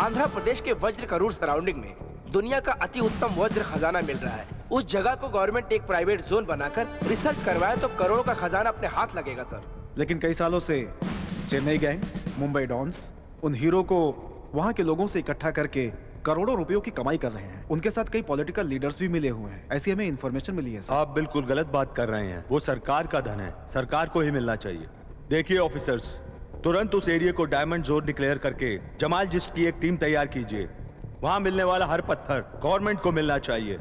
आंध्र प्रदेश के वज्र करूर सराउंडिंग में दुनिया का अति उत्तम वज्र खजाना मिल रहा है। उस जगह को गवर्नमेंट एक प्राइवेट जोन बनाकर रिसर्च करवाए तो करोड़ों का खजाना अपने हाथ लगेगा सर। लेकिन कई सालों से चेन्नई गैंग, मुंबई डॉन्स उन हीरो को वहां के लोगों से इकट्ठा करके करोड़ों रुपयों की कमाई कर रहे हैं। उनके साथ कई पॉलिटिकल लीडर्स भी मिले हुए हैं, ऐसी हमें इन्फॉर्मेशन मिली है सर। आप बिल्कुल गलत बात कर रहे हैं। वो सरकार का धन है, सरकार को ही मिलना चाहिए। देखिए ऑफिसर्स, तुरंत उस एरिया को डायमंड जोन डिक्लेयर करके जमाल जिस्ट की एक टीम तैयार कीजिए। वहां मिलने वाला हर पत्थर गवर्नमेंट को मिलना चाहिए।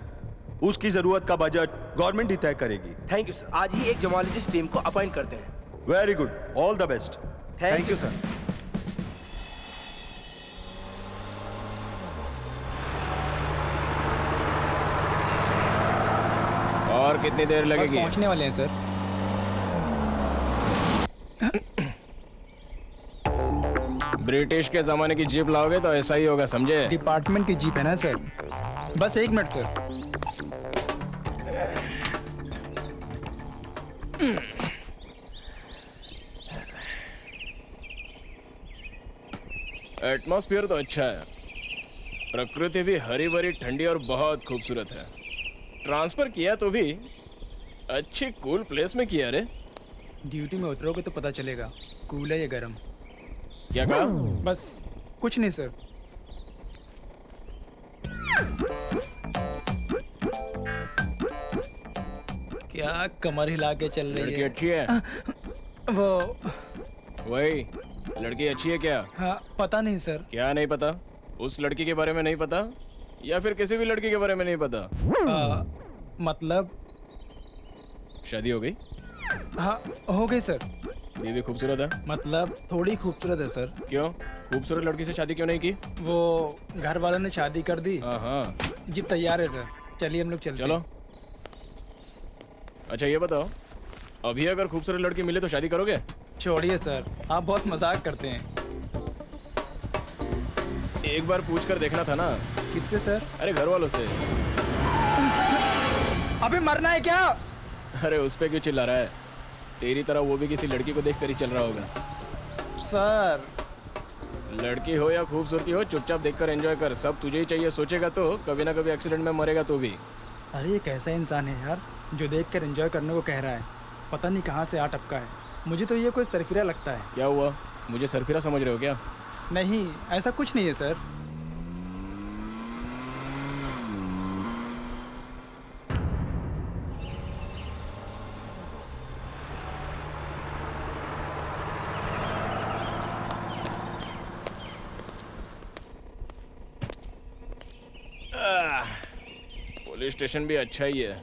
उसकी जरूरत का बजट गवर्नमेंट ही तय करेगी। Thank you sir. आज ही एक जमालजिस्ट टीम को अपॉइंट करते हैं। Very good, all the best. Thank you sir. और कितनी देर लगेगी? पहुंचने वाले हैं सर। ब्रिटिश के जमाने की जीप लाओगे तो ऐसा ही होगा, समझे? डिपार्टमेंट की जीप है ना सर। बस 1 मिनट सर। एटमॉस्फेयर तो अच्छा है, प्रकृति भी हरी भरी ठंडी और बहुत खूबसूरत है। ट्रांसफर किया तो भी अच्छी कूल प्लेस में किया रे। ड्यूटी में उतरोगे तो पता चलेगा कूल है या गरम। क्या कहा? बस कुछ नहीं सर। क्या कमर हिला के चल रही है? लड़की अच्छी है? वो वही लड़की अच्छी है क्या? हाँ, पता नहीं सर। क्या नहीं पता? उस लड़की के बारे में नहीं पता या फिर किसी भी लड़की के बारे में नहीं पता? मतलब शादी हो गई? हाँ, हो गई सर। बीवी खूबसूरत है? मतलब थोड़ी खूबसूरत है सर। क्यों? खूबसूरत लड़की से शादी क्यों नहीं की? वो घर वालों ने शादी कर दी। हाँ जी तैयार है सर, चलिए हम लोग चलते हैं। चलो। अच्छा ये बताओ, अभी अगर खूबसूरत लड़की मिले तो शादी करोगे? छोड़िए सर, आप बहुत मजाक करते हैं। एक बार पूछ कर देखना था ना। किससे सर? अरे घर वालों से। अबे मरना है क्या? अरे उस पे क्यों चिल्ला रहा है? तेरी तरह वो भी किसी लड़की को देखकर ही चल रहा होगा। सर लड़की हो या खूबसूरती हो, चुपचाप देखकर एंजॉय कर। सब तुझे ही चाहिए। सोचेगा तो कभी ना कभी एक्सीडेंट में मरेगा तो भी। अरे ये कैसा इंसान है यार जो देखकर एंजॉय करने को कह रहा है। पता नहीं कहाँ से आ टपका है। मुझे तो ये कोई सरफिरा लगता है। क्या हुआ? मुझे सरफिरा समझ रहे हो क्या? नहीं, ऐसा कुछ नहीं है सर। पुलिस स्टेशन भी अच्छा ही है।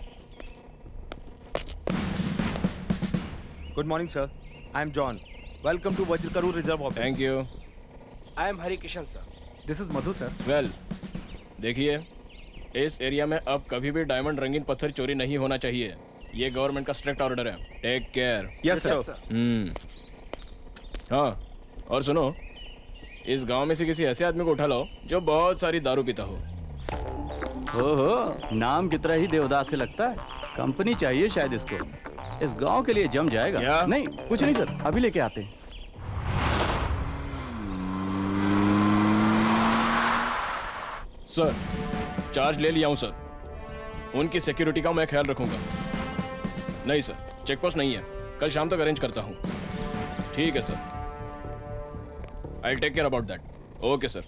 Good morning sir, I am John. Welcome to Vajra Karur reserve office. Thank you. I am Hari Kishan sir. This is Madhu sir. Well, देखिए इस एरिया में अब कभी भी डायमंड रंगीन पत्थर चोरी नहीं होना चाहिए। ये गवर्नमेंट का स्ट्रिक्ट ऑर्डर है। Take care. Yes sir. हाँ, और सुनो, इस गांव में से किसी ऐसे आदमी को उठा लाओ जो बहुत सारी दारू पीता हो। ओहो, नाम की तरह ही देवदास से लगता है। कंपनी चाहिए शायद इसको। इस गांव के लिए जम जाएगा। क्या? नहीं, कुछ नहीं सर, अभी लेके आते हैं। सर, चार्ज ले लिया हूं सर। उनकी सिक्योरिटी का मैं ख्याल रखूंगा। नहीं सर, चेक पोस्ट नहीं है, कल शाम तक अरेंज करता हूं। ठीक है sir, I will take care about that. Okay sir.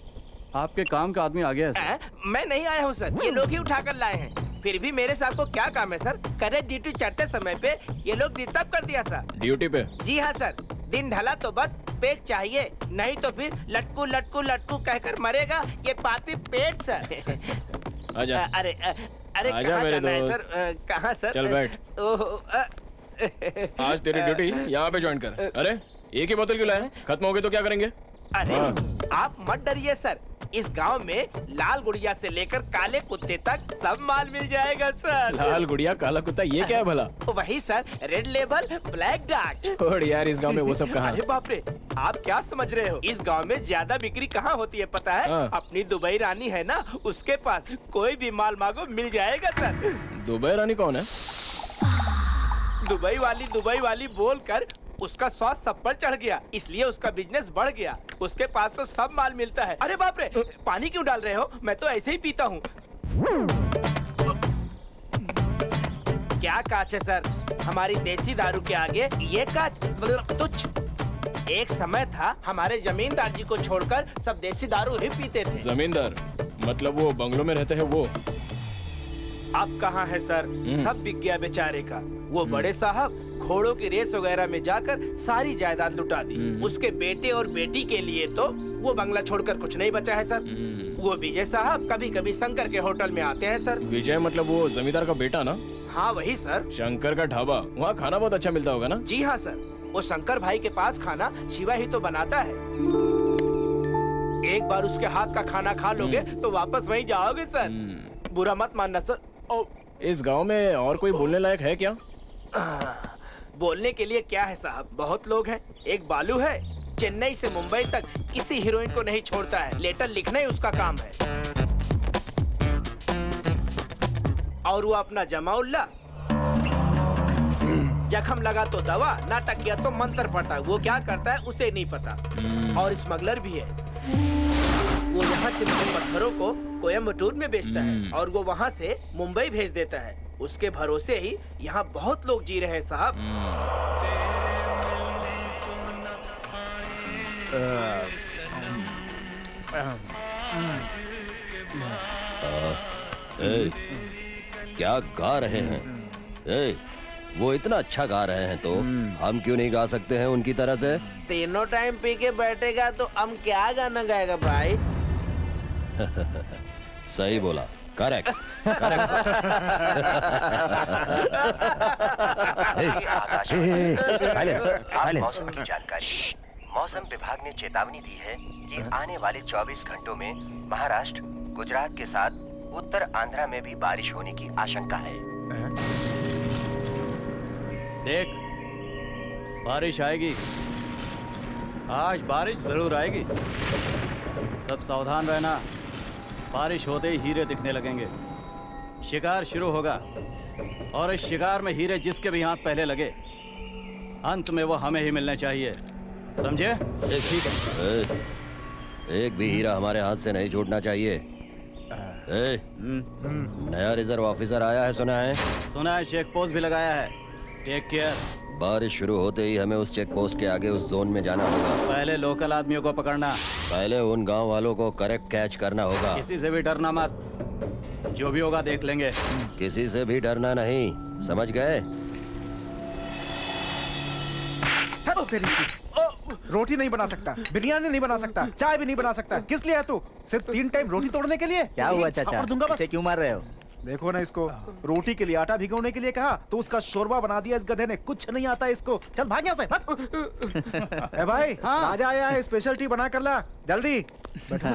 आपके काम का आदमी आ गया है सर। मैं नहीं आया हूँ सर, ये लोग ही उठाकर लाए हैं। फिर भी मेरे साथ को क्या काम है सर? करे ड्यूटी चढ़ते समय पे ये लोग डिस्टर्ब कर दिया सर। ड्यूटी पे? जी हाँ सर, दिन ढला तो बस पेट चाहिए, नहीं तो फिर लटकू लटकू लटकू कहकर मरेगा ये पापी पेट सर। आजा। अरे अरे आजा कहाँ मेरे जाना है दोस्त। सर? कहाँ सर? चल बैठ। आज तेरी ड्यूटी यहाँ पे ज्वाइन कर। अरे एक ही बोतल क्यों लाया? खत्म हो गई तो क्या करेंगे? अरे हाँ। आप मत डरिए सर, इस गांव में लाल गुड़िया से लेकर काले कुत्ते तक सब माल मिल जाएगा सर। लाल गुड़िया काला कुत्ता, ये क्या है भला? वही sir, red label black dark. छोड़ यार, इस गांव में वो सब कहाँ अरे है? बाप रे, आप क्या समझ रहे हो? इस गांव में ज्यादा बिक्री कहाँ होती है पता है? हाँ। अपनी दुबई रानी है ना, उसके पास कोई भी माल मांगो मिल जाएगा सर। दुबई रानी कौन है? दुबई वाली बोलकर उसका स्वाद सब पर चढ़ गया, इसलिए उसका बिजनेस बढ़ गया। उसके पास तो सब माल मिलता है। अरे बाप रे, पानी क्यों डाल रहे हो? मैं तो ऐसे ही पीता हूँ। क्या कांच है सर, हमारी देसी दारू के आगे ये कांच तुच्छ। एक समय था हमारे जमींदार जी को छोड़कर सब देसी दारू ही पीते थे। जमींदार मतलब वो बंगलों में रहते हैं वो? अब कहाँ है सर, सब बिक गया बेचारे का। वो बड़े साहब घोड़ों की रेस वगैरह में जाकर सारी जायदाद लुटा दी। उसके बेटे और बेटी के लिए तो वो बंगला छोड़कर कुछ नहीं बचा है सर। वो विजय साहब कभी कभी शंकर के होटल में आते हैं सर। विजय मतलब वो जमींदार का बेटा ना? हाँ वही सर। शंकर का ढाबा, वहाँ खाना बहुत अच्छा मिलता होगा ना? जी हाँ सर, वो शंकर भाई के पास खाना शिवा ही तो बनाता है। एक बार उसके हाथ का खाना खा लोगे तो वापस वहीं जाओगे सर। बुरा मत मानना सर। इस गांव में और कोई बोलने लायक है क्या? बोलने के लिए क्या है साहब, बहुत लोग हैं। एक बालू है, चेन्नई से मुंबई तक किसी हीरोइन को नहीं छोड़ता है, लेटर लिखना ही उसका काम है। और वो अपना जमाउल्ला, जख्म लगा तो दवा, नाटक किया तो मंत्र पढ़ता है। वो क्या करता है उसे नहीं पता। और स्मगलर भी है, वो यहाँ से पत्थरों को कोयम्बटूर में बेचता है और वो वहाँ से मुंबई भेज देता है। उसके भरोसे ही यहाँ बहुत लोग जी रहे हैं साहब। क्या गा रहे हैं? वो इतना अच्छा गा रहे हैं तो हम क्यों नहीं गा सकते हैं उनकी तरह से? तीनों टाइम पी के बैठेगा तो हम क्या गाना गाएगा भाई? सही बोला, करेक्ट। मौसम की जानकारी। मौसम विभाग ने चेतावनी दी है कि आने वाले 24 घंटों में महाराष्ट्र, गुजरात के साथ उत्तर आंध्रा में भी बारिश होने की आशंका है। देख, बारिश आएगी, आज बारिश जरूर आएगी। सब सावधान रहना, बारिश होते ही हीरे दिखने लगेंगे। शिकार शुरू होगा और इस शिकार में हीरे जिसके भी हाथ पहले लगे, अंत में वो हमें ही मिलने चाहिए, समझे? एक भी हीरा हमारे हाथ से नहीं छूटना चाहिए। नया रिजर्व ऑफिसर आया है, सुना है? सुना है, चेक पोस्ट भी लगाया है। Take care. बारिश शुरू होते ही हमें उस चेक पोस्ट के आगे उस जोन में जाना होगा। पहले लोकल आदमियों को पकड़ना, पहले उन गांव वालों को करेक्ट कैच करना होगा। किसी से भी डरना मत, जो भी होगा देख लेंगे। किसी से भी डरना नहीं, समझ गए? रोटी नहीं बना सकता, बिरयानी नहीं बना सकता, चाय भी नहीं बना सकता। किस लिए है तू? सिर्फ 3 टाइम रोटी तोड़ने के लिए? क्या हुआ चाचा? दूंगा बस। क्यों मार रहे हो? देखो ना इसको, रोटी के लिए आटा भिगोने के लिए कहा तो उसका शोरबा बना दिया इस गधे ने। कुछ नहीं आता इसको। चल भाग यहाँ से, भाग। ए भाई, राजा आया है, स्पेशल टी बना कर ला जल्दी।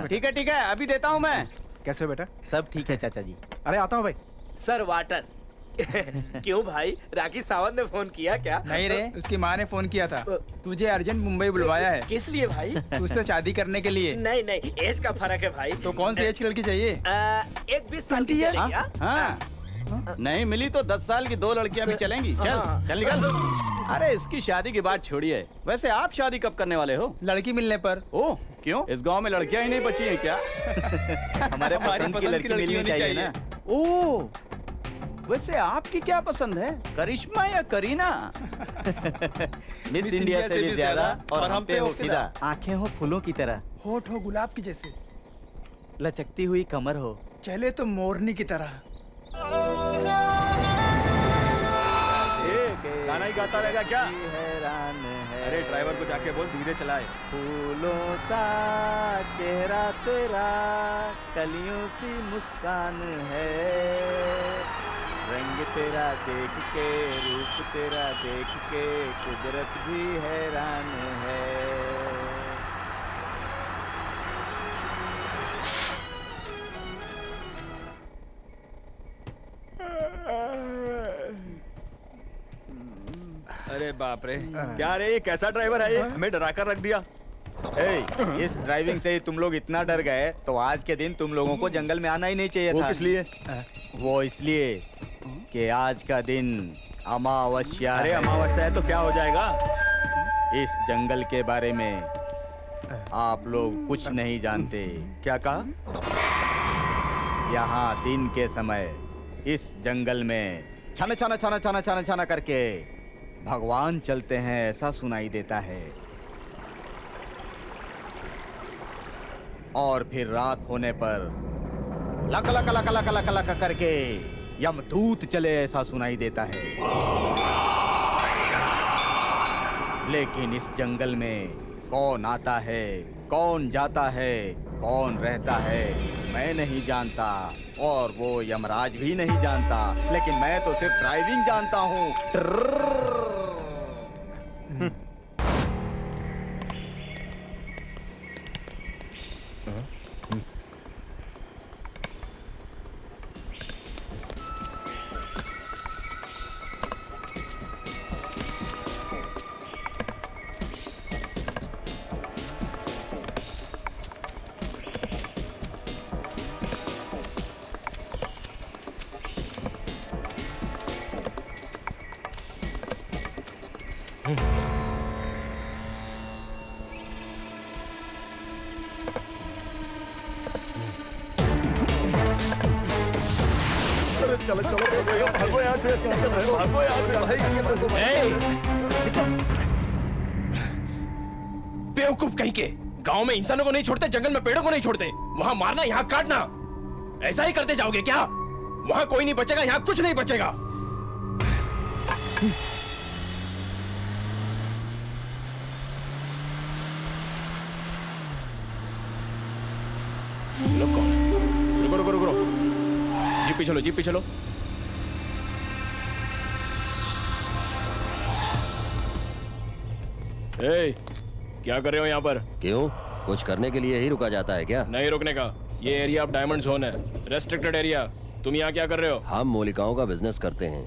ठीक है, अभी देता हूँ मैं। कैसे बेटा? सब ठीक है चाचा जी। अरे आता हूँ भाई। Sir water. क्यों भाई, राखी सावंत ने फोन किया क्या? नहीं रे, उसकी माँ ने फोन किया था, तुझे अर्जेंट मुंबई बुलवाया है। किस लिए भाई? उससे शादी करने के लिए। नहीं, एज का फर्क है भाई। तो कौन सी एज की लड़की चाहिए? एक 20 साल की चलेगी। हाँ, नहीं मिली तो 10 साल की 2 लड़कियां भी चलेंगी। चल निकल। अरे इसकी शादी की बात छोड़िए, वैसे आप शादी कब करने वाले हो? लड़की मिलने पर। ओह, क्यों? इस गांव में लड़कियां ही नहीं बची हैं क्या? हमारे पसंद की लड़की मिलनी चाहिए ना। ओह, वैसे आपकी क्या पसंद है, करिश्मा या करीना? मिस इंडिया से भी ज्यादा और हम पे हो फिदा। आंखें हो फूलों की तरह, होठ हो गुलाब की जैसे, लचकती हुई कमर हो, चले तो मोरनी की तरह। गाना ही गाता रहेगा क्या? हैरान है। अरे ड्राइवर को जाके बोल धीरे चलाए। फूलों सा चेहरा तेरा, कलियों सी मुस्कान है, रंग तेरा देख के, रूप तेरा देख के, कुदरत भी हैरान है। अरे बाप रे, क्या रे, ये कैसा ड्राइवर है ये? हमें डरा कर रख दिया। इस ड्राइविंग से ही तुम लोग इतना डर गए तो आज के दिन तुम लोगों को जंगल में आना ही नहीं चाहिए था। वो किस लिए? वो इसलिए कि आज का दिन अमावस्या। अरे अमावस्या है तो क्या हो जाएगा? इस जंगल के बारे में आप लोग कुछ नहीं जानते। क्या कहा? यहाँ दिन के समय इस जंगल में छाना छाना छाना छाना छाना छाना करके भगवान चलते हैं, ऐसा सुनाई देता है। और फिर रात होने पर luck luck luck luck luck luck करके यमदूत चले, ऐसा सुनाई देता है। लेकिन इस जंगल में कौन आता है, कौन जाता है, कौन रहता है, मैं नहीं जानता और वो यमराज भी नहीं जानता, लेकिन मैं तो सिर्फ ड्राइविंग जानता हूँ। चलो चलो भागो यहाँ से, भागो यहाँ से भाई। बेवकूफ कहीं के, गांव में इंसानों को नहीं छोड़ते, जंगल में पेड़ों को नहीं छोड़ते। वहां मारना, यहाँ काटना, ऐसा ही करते जाओगे क्या? वहां कोई नहीं बचेगा, यहाँ कुछ नहीं बचेगा। रुको रुको रुको, जीप पे चलो, जीप पे चलो। ए, क्या कर रहे हो यहाँ पर? क्यों, कुछ करने के लिए ही रुका जाता है क्या? नहीं रुकने का, ये एरिया अब डायमंड जोन है, रेस्ट्रिक्टेड एरिया। तुम यहाँ क्या कर रहे हो? हम मूलिकाओं का बिजनेस करते हैं,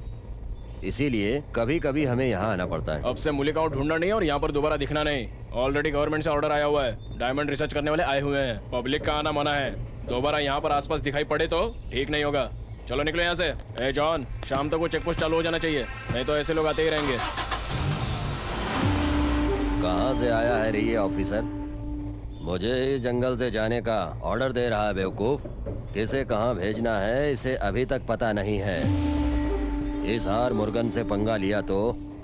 इसीलिए कभी कभी हमें यहाँ आना पड़ता है। अब से मूलिकाओं ढूंढना नहीं और यहाँ पर दोबारा दिखना नहीं। ऑलरेडी गवर्नमेंट से ऑर्डर आया हुआ है, डायमंड रिसर्च करने वाले आए हुए हैं, पब्लिक का आना मना है। दोबारा यहाँ पर आसपास दिखाई पड़े तो ठीक नहीं होगा। चलो निकलो यहाँ से। ए जॉन, शाम तक वो चेक पोस्ट चालू हो जाना चाहिए, नहीं तो ऐसे लोग आते ही रहेंगे। कहाँ से आया है रे ये ऑफिसर? मुझे इस जंगल से जाने का ऑर्डर दे रहा है बेवकूफ। किसे कहाँ भेजना है इसे अभी तक पता नहीं है। इस हार मुर्गन से पंगा लिया तो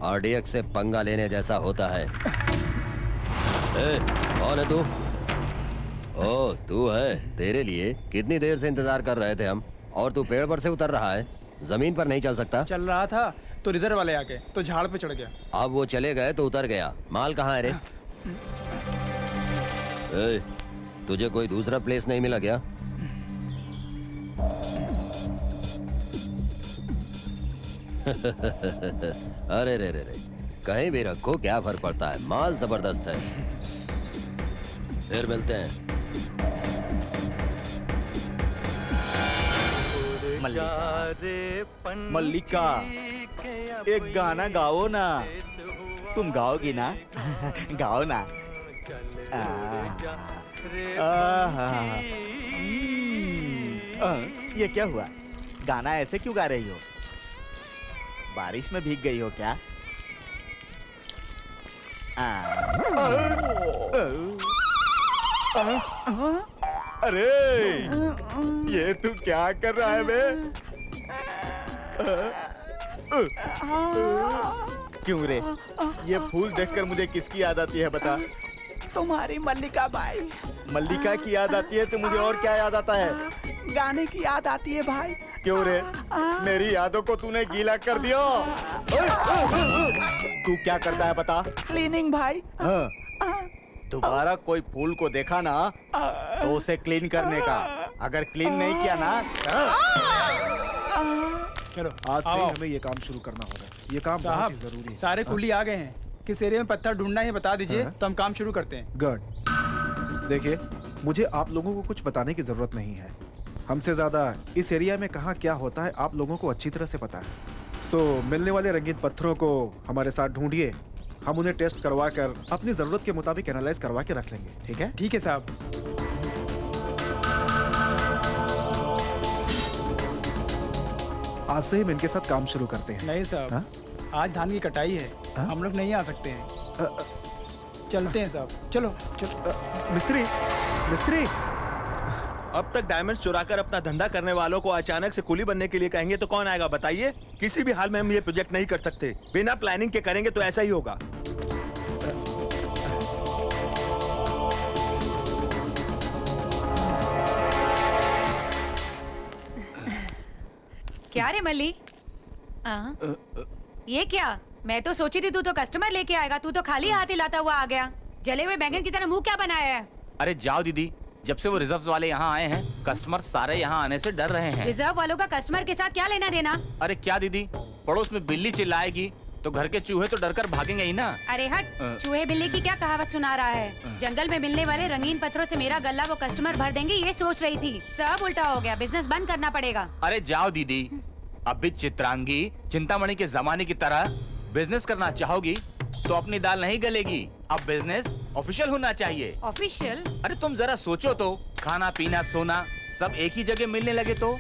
आरडीएक्स से पंगा लेने जैसा होता है। ए, कौन है तू? ओ, तू है। तेरे लिए कितनी देर से इंतजार कर रहे थे हम, और तू पेड़ पर से उतर रहा है, जमीन पर नहीं चल सकता? चल रहा था तो रिजर्व वाले आके तो झाड़ पे चढ़ गया। अब वो चले गए तो उतर गया। माल कहाँ है रे? ए, तुझे कोई दूसरा प्लेस नहीं मिला क्या? अरे रे रे रे, कहीं भी रखो क्या फर्क पड़ता है, माल जबरदस्त है। फिर मिलते हैं। मल्लिका, एक गाना गाओ ना। तुम गाओगी ना? गाओ ना। ये क्या हुआ? गाना ऐसे क्यों गा रही हो? बारिश में भीग गई हो क्या? अरे ये तू क्या कर रहा है बे? क्यों रे? ये फूल देखकर मुझे किसकी याद आती है बता? तुम्हारी मल्लिका भाई। मल्लिका की याद आती है तो मुझे और क्या याद आता है? गाने की याद आती है भाई। क्यों रे? मेरी यादों को तूने गीला कर दिया। तू क्या करता है बता? क्लीनिंग भाई। हाँ। दोबारा कोई फूल को देखा ना तो उसे क्लीन करने का, अगर क्लीन नहीं किया ना। चलो आज से हमें ये काम शुरू करना होगा। ये काम बहुत ही जरूरी है। सारे कुली आ गए हैं। किस एरिया में पत्थर ढूंढना है बता दीजिए तो हम काम शुरू करते हैं। गुड। देखिए मुझे आप लोगों को कुछ बताने की जरूरत नहीं है। हमसे ज्यादा इस एरिया में कहाँ क्या होता है आप लोगों को अच्छी तरह से पता है। सो मिलने वाले रंगीन पत्थरों को हमारे साथ ढूंढिए, हम उन्हें टेस्ट करवा कर अपनी जरूरत के मुताबिक एनालाइज करवा के रख लेंगे। ठीक है? ठीक है साहब। आज से हम इनके साथ काम शुरू करते हैं। नहीं साहब, आज धान की कटाई है, हम लोग नहीं आ सकते हैं। चलते हैं साहब। चलो चलो। मिस्त्री, मिस्त्री। अब तक डायमंड्स चुराकर अपना धंधा करने वालों को अचानक से कुली बनने के लिए कहेंगे तो कौन आएगा बताइए? किसी भी हाल में हम ये प्रोजेक्ट नहीं कर सकते। बिना प्लानिंग के करेंगे तो ऐसा ही होगा। क्या रे मल्ली? ये क्या? मैं तो सोची थी तू तो कस्टमर लेके आएगा, तू तो खाली हाथ ही लाता हुआ आ गया। जले हुए बैंगन की तरह मुंह क्या बनाया है? अरे जाओ दीदी, जब से वो रिजर्व वाले यहाँ आए हैं कस्टमर सारे यहाँ आने से डर रहे हैं। रिजर्व वालों का कस्टमर के साथ क्या लेना देना? अरे क्या दीदी, पड़ोस में बिल्ली चिल्लाएगी तो घर के चूहे तो डरकर भागेंगे ही ना। अरे हट, चूहे बिल्ली की क्या कहावत सुना रहा है? जंगल में मिलने वाले रंगीन पत्थरों से मेरा गल्ला वो कस्टमर भर देंगे ये सोच रही थी। सब उल्टा हो गया, बिजनेस बंद करना पड़ेगा। अरे जाओ दीदी, अब भी चित्रांगी चिंतामणि के जमाने की तरह बिजनेस करना चाहोगी तो अपनी दाल नहीं गलेगी। अब बिजनेस ऑफिशियल होना चाहिए। ऑफिशियल? अरे तुम जरा सोचो तो, खाना पीना सोना सब एक ही जगह मिलने लगे तो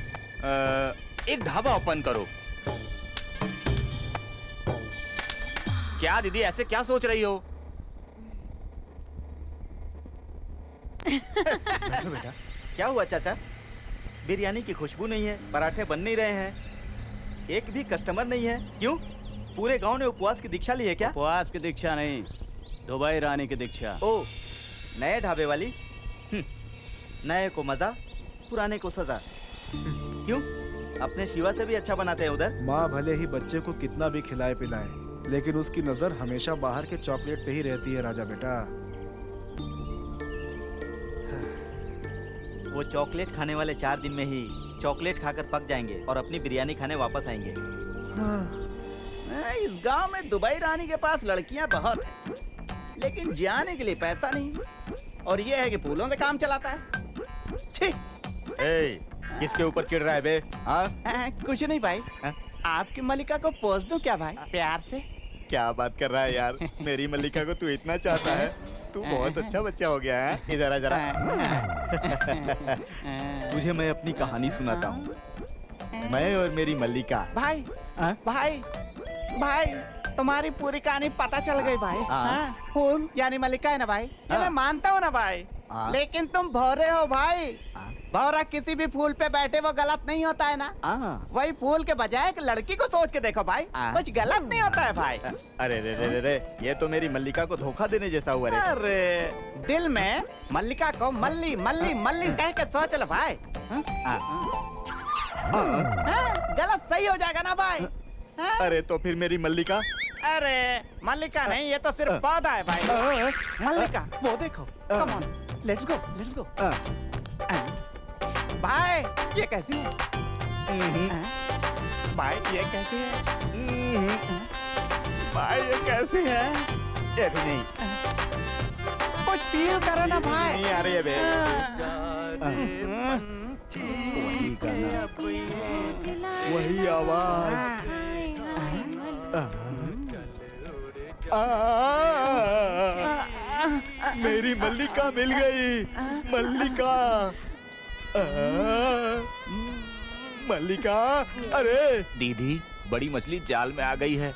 एक ढाबा ओपन करो। क्या दीदी ऐसे क्या सोच रही हो? बेटा क्या हुआ चाचा? बिरयानी की खुशबू नहीं है, पराठे बन नहीं रहे हैं, एक भी कस्टमर नहीं है। क्यों? पूरे गांव ने उपवास की दीक्षा ली है क्या? उपवास की दीक्षा नहीं, दुबई रानी की दीक्षा। ओ, नए ढाबे वाली? नए को मजा, पुराने को सजा। क्यों? अपने शिवा से भी अच्छा बनाते हैं उधर। माँ भले ही बच्चे को कितना भी खिलाए पिलाए, लेकिन उसकी नजर हमेशा बाहर के चॉकलेट पे ही रहती है राजा बेटा। वो चॉकलेट खाने वाले 4 दिन में ही चॉकलेट खाकर पक जाएंगे और अपनी बिरयानी खाने वापस आएंगे। इस गांव में दुबई रानी के पास लड़कियां बहुत, लेकिन जाने के लिए पैसा नहीं। और ये है कि फूलों से काम चलाता है। किसके ऊपर चिढ़ रहा है बे? कुछ नहीं भाई। आपकी मल्लिका को पोस दूं क्या भाई, प्यार से? क्या बात कर रहा है यार? मेरी मल्लिका को तू इतना चाहता है? तू बहुत अच्छा बच्चा हो गया है। इधर आ जरा। तुझे मैं अपनी कहानी सुनाता हूँ। मैं और मेरी मल्लिका। भाई भाई भाई, तुम्हारी पूरी कहानी पता चल गई भाई। फूल यानी मल्लिका है ना भाई? ये मैं मानता हूँ ना भाई, लेकिन तुम भौरे हो भाई। भौरा किसी भी फूल पे बैठे वो गलत नहीं होता है ना। वही फूल के बजाय एक लड़की को सोच के देखो भाई, कुछ गलत नहीं होता है भाई। अरे रे रे रे रे, ये तो मेरी मल्लिका को धोखा देने जैसा हुआ रे। अरे दिल में मल्लिका को मल्ली मल्ली मल्ली कह के सोच लो भाई। गलत सही हो जाएगा ना भाई। अरे तो फिर मेरी मल्लिका? अरे मल्लिका नहीं, ये तो सिर्फ पौधा है भाई। मल्लिका वो देखो, come on, let's go let's go. भाई ये कैसी है? भाई ये कैसी है? भाई ये कैसी है? ये भी नहीं। कुछ फील करो ना भाई। नहीं आ रही है बे। वही गाना, वही आवाज। मेरी मल्लिका मिल गई। मल्लिका, मल्लिका। अरे दीदी, बड़ी मछली जाल में आ गई है,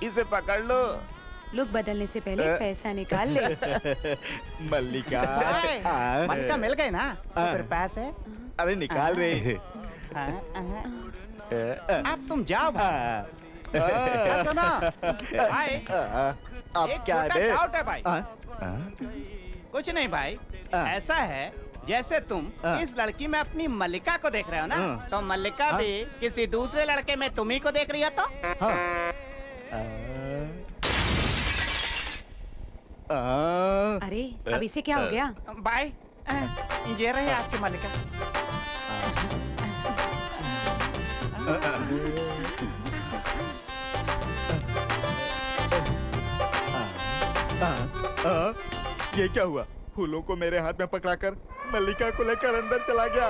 इसे पकड़ लो। लुक बदलने से पहले पैसा निकाल ले। मल्लिका मल्लिका मिल गए ना तो फिर पैसे? अरे निकाल रहे। अब तुम जाओ भाई। अब क्या रे? डाउट है भाई। कुछ नहीं भाई, ऐसा है जैसे तुम इस लड़की में अपनी मल्लिका को देख रहे हो ना, तो मल्लिका भी किसी दूसरे लड़के में तुम्ही को देख रही हो तो? अरे अब इसे क्या हो गया? भाई ये रहे आपकी मल्लिका। ये क्या हुआ? फूलों को मेरे हाथ में पकड़ाकर मल्लिका को लेकर अंदर चला गया।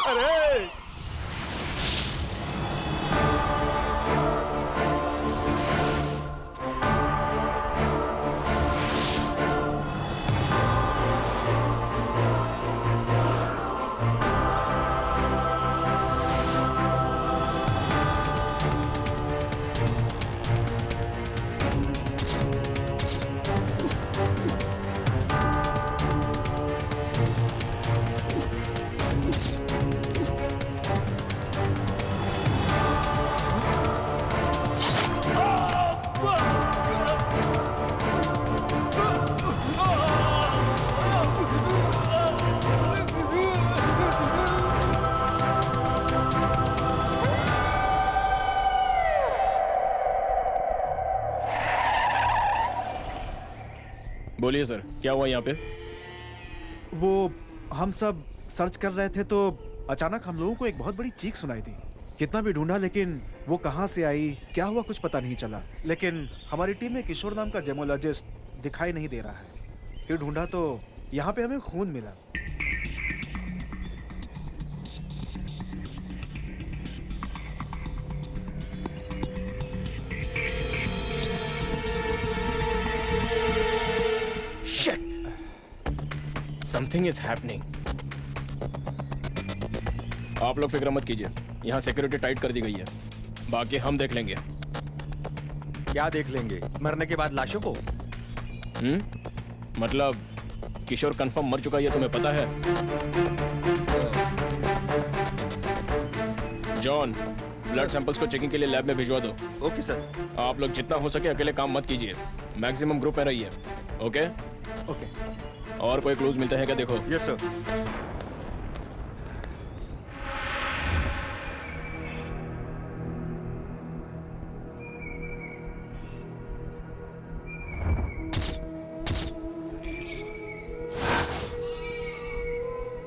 अरे बोलिए सर, क्या हुआ यहाँ पे? वो हम सब सर्च कर रहे थे तो अचानक हम लोगों को एक बहुत बड़ी चीख सुनाई दी। कितना भी ढूंढा लेकिन वो कहाँ से आई, क्या हुआ, कुछ पता नहीं चला। लेकिन हमारी टीम में किशोर नाम का जेमोलॉजिस्ट दिखाई नहीं दे रहा है। फिर ढूंढा तो यहाँ पे हमें खून मिला। Something is happening. आप लोग फिक्र मत कीजिए, यहाँ सिक्योरिटी टाइट कर दी गई है, बाकी हम देख लेंगे। क्या देख लेंगे? मरने के बाद लाशों को? मतलब किशोर कंफर्म मर चुका है, ये तुम्हें पता है? जॉन, ब्लड सैंपल्स को चेकिंग के लिए लैब में भिजवा दो। Okay sir. आप लोग जितना हो सके अकेले काम मत कीजिए, मैक्सिमम ग्रुप में रहिए। ओके? ओके। और कोई क्लूज मिलता है क्या देखो। Yes sir.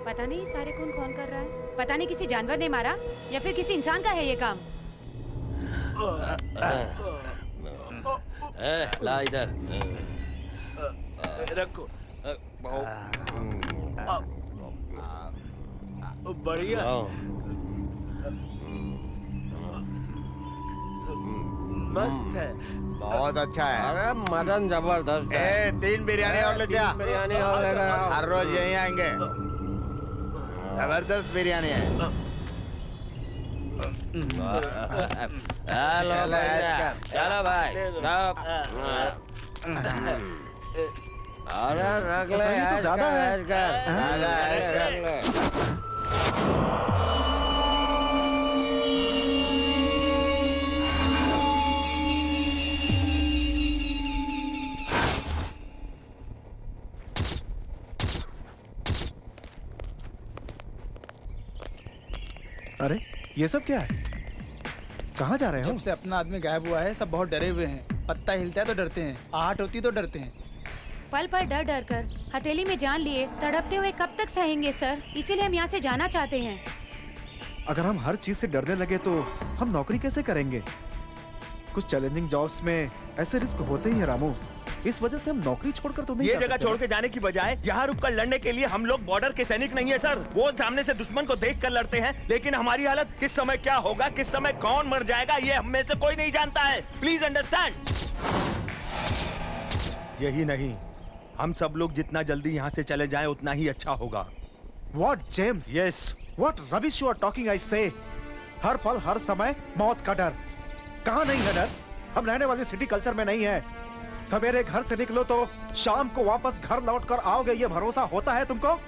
पता नहीं सारे खून कौन कर रहा है। पता नहीं किसी जानवर ने मारा या फिर किसी इंसान का है ये काम। ला इधर। रखो। बढ़िया। मस्त है। बहुत अच्छा है। अरे मटन जबरदस्त है। 3 बिरयानी और ले जा। बिरयानी और लेकर आओ। हर रोज यहीं आएंगे। जबरदस्त बिरयानी है। हेलो भैया, चलो भाई। अरे रख ले, तो ज्यादा है। रख ले। अरे ये सब क्या है? कहाँ जा रहे हो? जब से अपना आदमी गायब हुआ है सब बहुत डरे हुए हैं। पत्ता हिलता है तो डरते हैं, आहट होती तो डरते हैं। पल पर डर डर कर हथेली में जान लिए तड़पते हुए कब तक सहेंगे सर? इसीलिए हम यहाँ से जाना चाहते हैं। अगर हम हर चीज से डरने लगे तो हम नौकरी कैसे करेंगे? कुछ चैलेंजिंग जॉब्स में ऐसे रिस्क होते ही हैं रामू। इस वजह से हम नौकरी छोड़कर तो नहीं ये जा जगह सकते। छोड़ के जाने की बजाय यहाँ रुककर लड़ने के लिए हम लोग बॉर्डर के सैनिक नहीं है सर। वो सामने से दुश्मन को देखकर लड़ते हैं, लेकिन हमारी हालत किस समय क्या होगा, किस समय कौन मर जाएगा, ये हम में से कोई नहीं जानता है। Please understand. यही नहीं, हम सब लोग जितना जल्दी यहाँ से चले जाएं उतना ही अच्छा होगा। What, James? Yes. What rubbish you are talking, I say? हर पल हर समय मौत का डर। कहाँ नहीं है डर? हम रहने वाले सिटी कल्चर में नहीं है। सवेरे घर से निकलो तो शाम को वापस घर लौटकर आओगे, ये भरोसा होता है तुमको?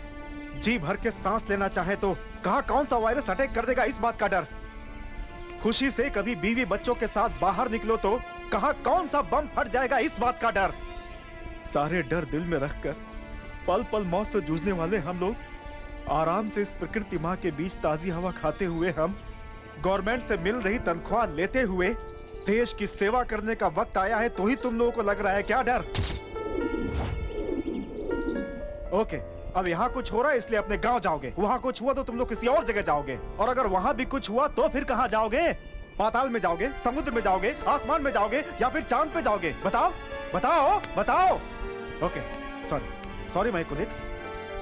जी भर के सांस लेना चाहे तो कहां कौन सा वायरस अटैक कर देगा, इस बात का डर। खुशी से कभी बीवी बच्चों के साथ बाहर निकलो तो कहां कौन सा बम फट जाएगा, इस बात का डर। सारे डर दिल में रखकर पल पल मौत से जूझने वाले हम लोग आराम से इस प्रकृति माँ के बीच ताजी हवा खाते हुए, हम गवर्नमेंट से मिल रही तनख्वाह लेते हुए देश की सेवा करने का वक्त आया है, तो ही तुम लोगों को लग रहा है क्या डर? ओके, अब यहाँ कुछ हो रहा है इसलिए अपने गांव जाओगे, वहाँ कुछ हुआ तो तुम लोग किसी और जगह जाओगे, और अगर वहाँ भी कुछ हुआ तो फिर कहाँ जाओगे? पाताल में जाओगे, समुद्र में जाओगे, आसमान में जाओगे या फिर चांद पे जाओगे? बताओ बताओ बताओ। Okay, sorry my colleagues,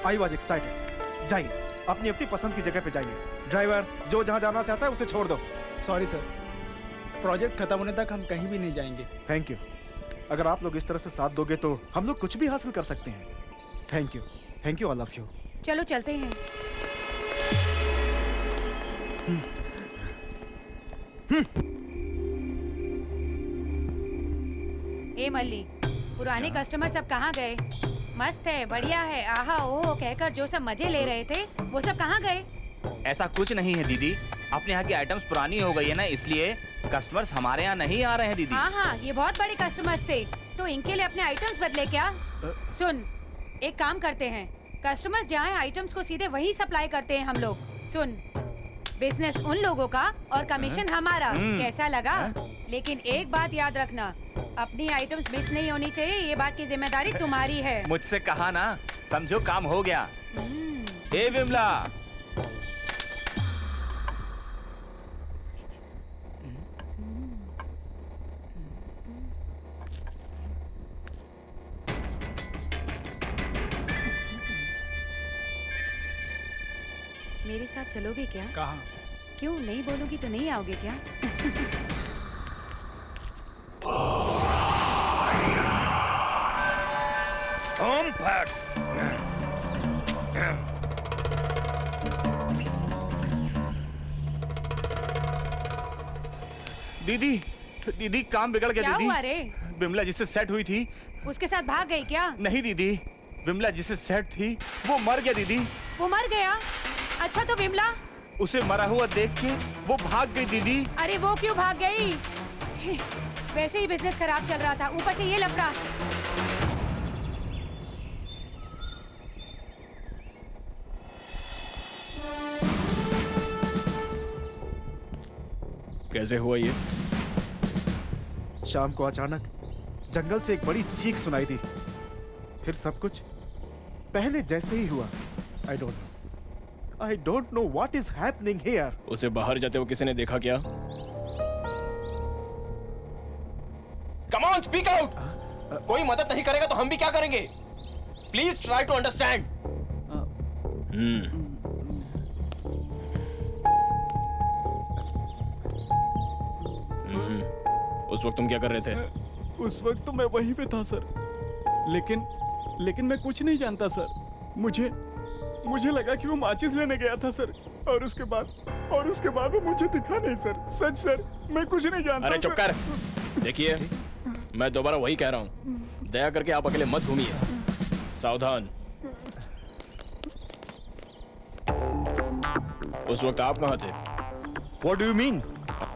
I was excited. जाइए अपनी अपनी पसंद की जगह पे जाइए। ड्राइवर जो जहाँ जाना चाहता है उसे छोड़ दो। सॉरी सर, प्रोजेक्ट खत्म होने तक हम कहीं भी नहीं जाएंगे। Thank you. अगर आप लोग इस तरह से साथ दोगे तो हम लोग कुछ भी हासिल कर सकते हैं। Thank you, all of you. चलो चलते हैं। ए मल्ली, पुराने कस्टमर सब कहाँ गए? मस्त है, बढ़िया है, आहा ओह कहकर जो सब मजे ले रहे थे वो सब कहाँ गए? ऐसा कुछ नहीं है दीदी, अपने यहाँ की आइटम्स पुरानी हो गई है ना, इसलिए कस्टमर्स हमारे यहाँ नहीं आ रहे हैं दीदी। हाँ, ये बहुत बड़े कस्टमर्स थे, तो इनके लिए अपने आइटम्स बदले क्या? सुन, एक काम करते हैं, कस्टमर्स जहाँ आइटम्स को सीधे वही सप्लाई करते हैं हम लोग। सुन, बिजनेस उन लोगों का और कमीशन हमारा, कैसा लगा? लेकिन एक बात याद रखना, अपनी आइटम्स मिस नहीं होनी चाहिए, ये बात की जिम्मेदारी तुम्हारी है। मुझसे कहा ना, समझो काम हो गया। ए विमला, मेरे साथ चलोगे क्या? कहाँ? क्यों नहीं बोलोगी तो नहीं आओगे क्या? दीदी काम बिगड़ गया। क्या दीदी हुआ रे? विमला जिससे सेट हुई थी उसके साथ भाग गई क्या? नहीं दीदी, विमला जिससे सेट थी वो मर गया दीदी। वो मर गया? अच्छा, तो विमला? उसे मरा हुआ देख के वो भाग गई दीदी। अरे वो क्यों भाग गई? वैसे ही बिजनेस खराब चल रहा था, ऊपर से ये लफड़ा। कैसे हुआ ये? शाम को अचानक जंगल से एक बड़ी चीख सुनाई दी, फिर सब कुछ पहले जैसे ही हुआ। I don't know what is happening here. उसे बाहर जाते हुए किसी ने देखा क्या? Come on, speak out! कोई मदद नहीं करेगा तो हम भी क्या करेंगे? Please try to understand. उस वक्त तुम क्या कर रहे थे? उस वक्त तो मैं वहीं पे था सर, लेकिन मैं कुछ नहीं जानता सर। मुझे लगा कि वो माचिस लेने गया था सर, और उसके बाद वो मुझे दिखा नहीं सर। सच सर, मैं कुछ नहीं जानता। अरे चुप कर। देखिए, मैं दोबारा वही कह रहा हूँ, दया करके आप अकेले मत घूमिए, सावधान। उस वक्त आप कहाँ थे? What do you mean?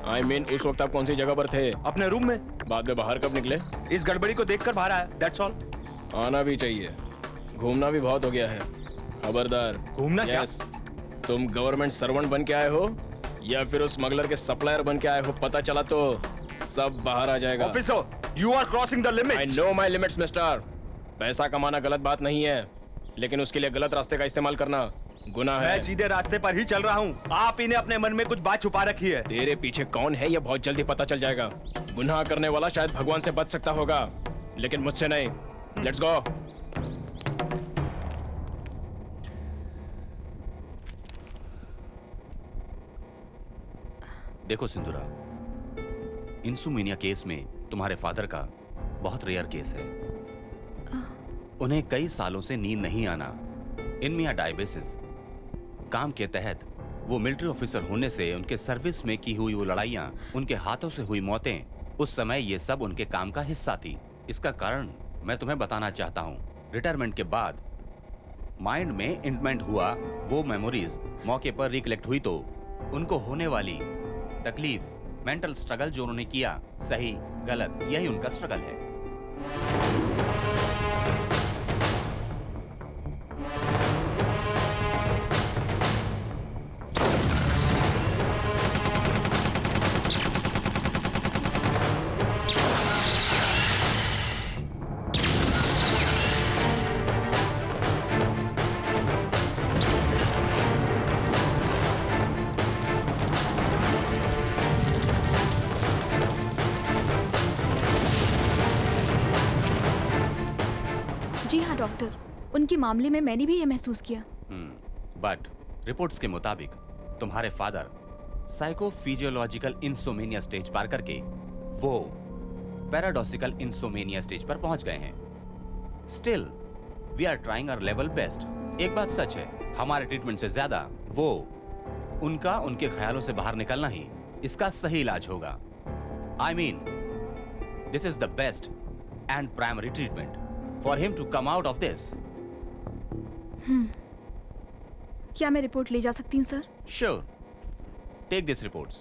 I mean, उस वक्त आप कौन सी जगह पर थे? अपने रूम में। बाद में बाहर कब निकले? इस गड़बड़ी को देखकर बाहर आया, that's all। आना भी चाहिए, घूमना भी बहुत हो गया है। खबरदार। घूमना क्या? तुम गवर्नमेंट सर्वेंट बन के आए हो या फिर उस स्मगलर के सप्लायर बन के आए हो, पता चला तो सब बाहर आ जाएगा। Officer, you are crossing the limits। I know my limits, mister. पैसा कमाना गलत बात नहीं है, लेकिन उसके लिए गलत रास्ते का इस्तेमाल करना गुनाह है। मैं सीधे रास्ते पर ही चल रहा हूँ, आप इन्हें अपने मन में कुछ बात छुपा रखी है। तेरे पीछे कौन है ये बहुत जल्दी पता चल जाएगा। गुनाह करने वाला शायद भगवान से बच सकता होगा, लेकिन मुझसे नहीं। Let's go. देखो सिंधुरा, इंसुमिनिया केस में तुम्हारे फादर का बहुत रेयर केस है। उन्हें कई सालों से नींद नहीं आना, इनमिया डायबिटिस। काम के तहत वो मिलिट्री ऑफिसर होने से उनके सर्विस में की हुई वो लड़ाइयां, उनके हाथों से हुई मौतें, उस समय ये सब उनके काम का हिस्सा थी। इसका कारण मैं तुम्हें बताना चाहता हूँ। रिटायरमेंट के बाद माइंड में इम्प्रिंट हुआ वो मेमोरीज मौके पर रिकलेक्ट हुई तो उनको होने वाली तकलीफ, मेंटल स्ट्रगल जो उन्होंने किया, सही गलत, यही उनका स्ट्रगल है। उनके मामले में मैंने भी ये महसूस किया। बट रिपोर्ट्स के मुताबिक तुम्हारे फादर साइकोफिजियोलॉजिकल इंसोमेनिया स्टेज पार करके वो पैराडॉक्सिकल इंसोमेनिया स्टेज पर पहुंच गए हैं। Still we are trying our level best. एक बात सच है, हमारे ट्रीटमेंट से ज्यादा वो उनका उनके ख्यालों से बाहर निकलना ही इसका सही इलाज होगा। I mean this is the best and primary treatment for him to come out of this. क्या मैं रिपोर्ट ले जा सकती हूँ sir? Sure, take this reports.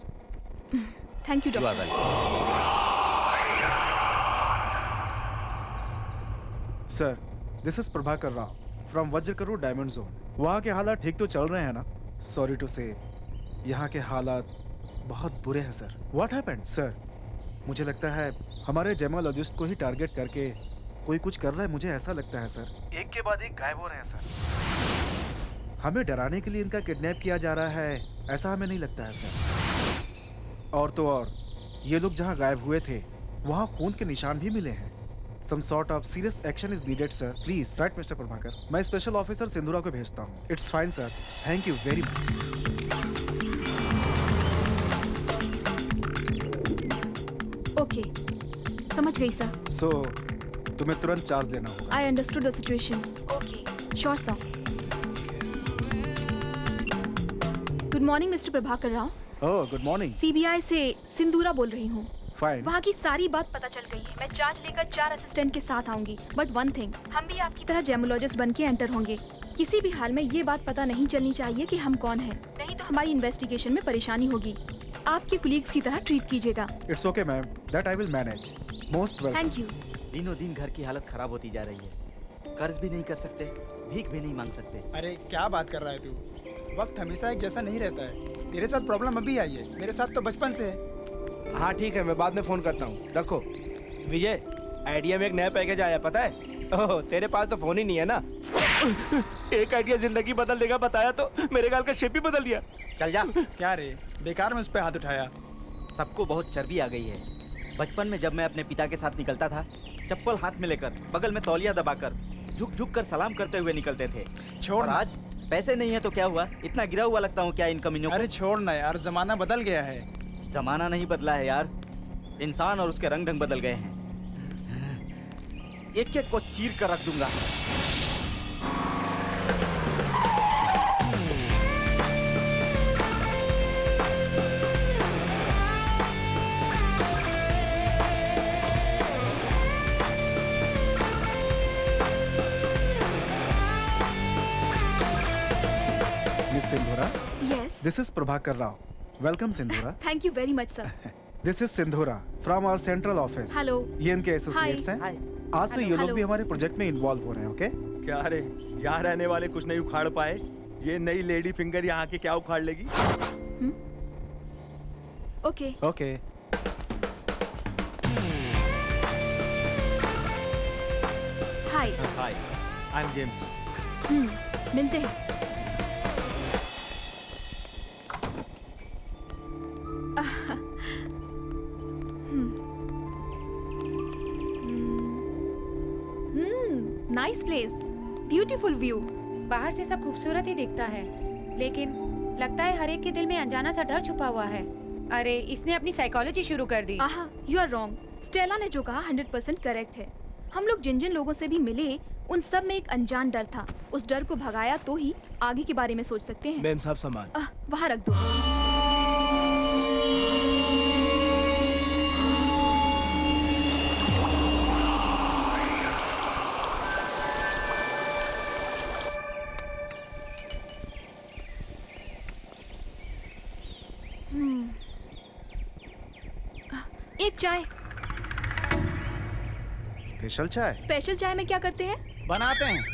Thank you doctor. Sir, this is Prabhakar Rao from Vajrakaru diamond zone. वहाँ के हालात ठीक तो चल रहे हैं ना? सॉरी टू से, यहाँ के हालात बहुत बुरे हैं सर। What happened? सर, मुझे लगता है हमारे जेमोलॉजिस्ट को ही टारगेट करके कोई कुछ कर रहा है, मुझे ऐसा लगता है सर। एक के बाद एक गायब हो रहे हैं सर। हमें डराने के लिए इनका किडनैप किया जा रहा है, ऐसा हमें नहीं लगता है सर। और तो और ये लोग जहाँ गायब हुए थे वहाँ खून के निशान भी मिले हैं। Some sort of serious action is needed, sir. Please, right, Mr. Prabhakar. मैं स्पेशल ऑफिसर सिंधुरा को भेजता हूँ। It's fine, sir. Thank you very much. Okay, समझ गई सर। So, तुम्हें तुरंत चार्ज लेना होगा। I understood the situation. Okay, sure, sir. Good morning, Mr. Prabhakar Rao. Oh, good morning. CBI से सिंधुरा बोल रही हूँ। Fine. वहाँ की सारी बात पता चल गई है। मैं चार्ज लेकर 4 असिस्टेंट के साथ आऊंगी। बट वन थिंग, हम भी आपकी तरह जेमोलॉजिस्ट बन के एंटर होंगे। किसी भी हाल में ये बात पता नहीं चलनी चाहिए कि हम कौन हैं, नहीं तो हमारी इन्वेस्टिगेशन में परेशानी होगी। आपके कुलीग्स की तरह ट्रीट कीजिएगा। It's okay, ma'am. That I will manage. Most welcome. Thank you. दिनों दिन घर की हालत खराब होती जा रही है। कर्ज भी नहीं कर सकते, भीख भी नहीं मांग सकते। अरे क्या बात कर रहा है तू? वक्त हमेशा एक जैसा नहीं रहता है। तेरे साथ प्रॉब्लम अभी आई है, मेरे साथ तो बचपन से है। हाँ ठीक है, मैं बाद में फोन करता हूँ। रखो। विजय, आइडिया में एक नया पैकेज आया, पता है? ओह, तेरे पास तो फोन ही नहीं है ना। एक आइडिया जिंदगी बदल देगा बताया तो मेरे गाल का शेप ही बदल दिया। चल जा। क्या रे, बेकार में उस पे हाथ उठाया। सबको बहुत चर्बी आ गई है। बचपन में जब मैं अपने पिता के साथ निकलता था, चप्पल हाथ में लेकर, बगल में तौलिया दबाकर, झुक झुक कर सलाम करते हुए निकलते थे। छोड़। आज पैसे नहीं है तो क्या हुआ? इतना गिरा हुआ लगता हूँ क्या इन कमीनों को? अरे छोड़ ना यार, जमाना बदल गया है। जमाना नहीं बदला है यार, इंसान और उसके रंग ढंग बदल गए हैं। एक एक को चीर कर रख दूंगा। Miss Sindhura? Yes. This is Prabhakar Rao. Welcome, Sindhura. Thank you very much, sir. This is Sindhura from our central office. Hello. ये इनके एसोसिएट्स हैं। आज से ये लोग भी हमारे प्रोजेक्ट में इन्वॉल्व हो रहे हैं, ओके? क्या रे, यहाँ रहने वाले कुछ नहीं उखाड़ पाए, ये नई लेडी फिंगर यहाँ के क्या उखाड़ लेगी? Okay. Okay. Hi. Hi, I M James. मिलते हैं। Nice place, beautiful view. बाहर से सब खूबसूरत ही दिखता है, लेकिन लगता है हर एक के दिल में अनजाना सा डर छुपा हुआ है। अरे इसने अपनी साइकोलॉजी शुरू कर दी। आहा, यू आर रॉन्ग। स्टेला ने जो कहा 100% करेक्ट है। हम लोग जिन जिन लोगों से भी मिले, उन सब में एक अनजान डर था। उस डर को भगाया तो ही आगे के बारे में सोच सकते हैं। मैम साहब सामान वहाँ रख दो। एक चाय। स्पेशल चाय? स्पेशल चाय में क्या करते हैं? बनाते हैं।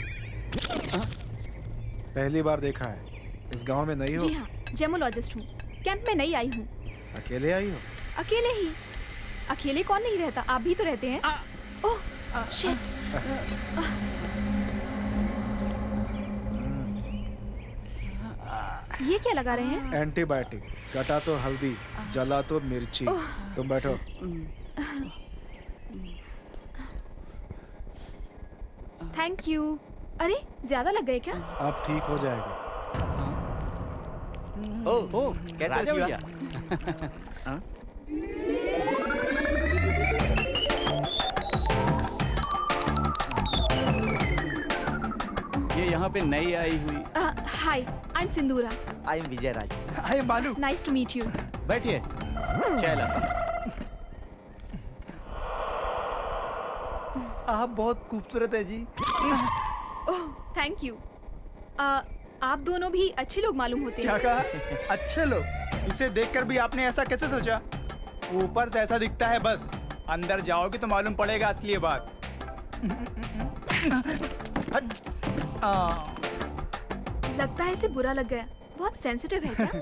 पहली बार देखा है। इस गांव में नई हो? जी हाँ, जेमोलॉजिस्ट हूँ। कैंप में नई आई हूँ। अकेले आई हो? अकेले ही। अकेले कौन नहीं रहता, आप भी तो रहते हैं। Oh shit. ये क्या लगा रहे हैं? एंटीबायोटिक। कटा तो हल्दी, जला तो मिर्ची। तुम बैठो। Thank you. अरे ज्यादा लग गए क्या? अब ठीक हो जाएगा। ओह कैसे हो भैया? ये यहाँ पे नई आई हुई। हाय, I am Sindura. I am Vijay Raj. I am Balu. Nice to meet you. बैठिए। चला। आप बहुत खूबसूरत है जी। Oh thank you. आप दोनों भी अच्छे लोग मालूम होते हैं। क्या कहा? अच्छे लोग? इसे देखकर भी आपने ऐसा कैसे सोचा? ऊपर से ऐसा दिखता है बस, अंदर जाओगे तो मालूम पड़ेगा असली बात। लगता है इसे बुरा लग गया। बहुत सेंसिटिव है क्या?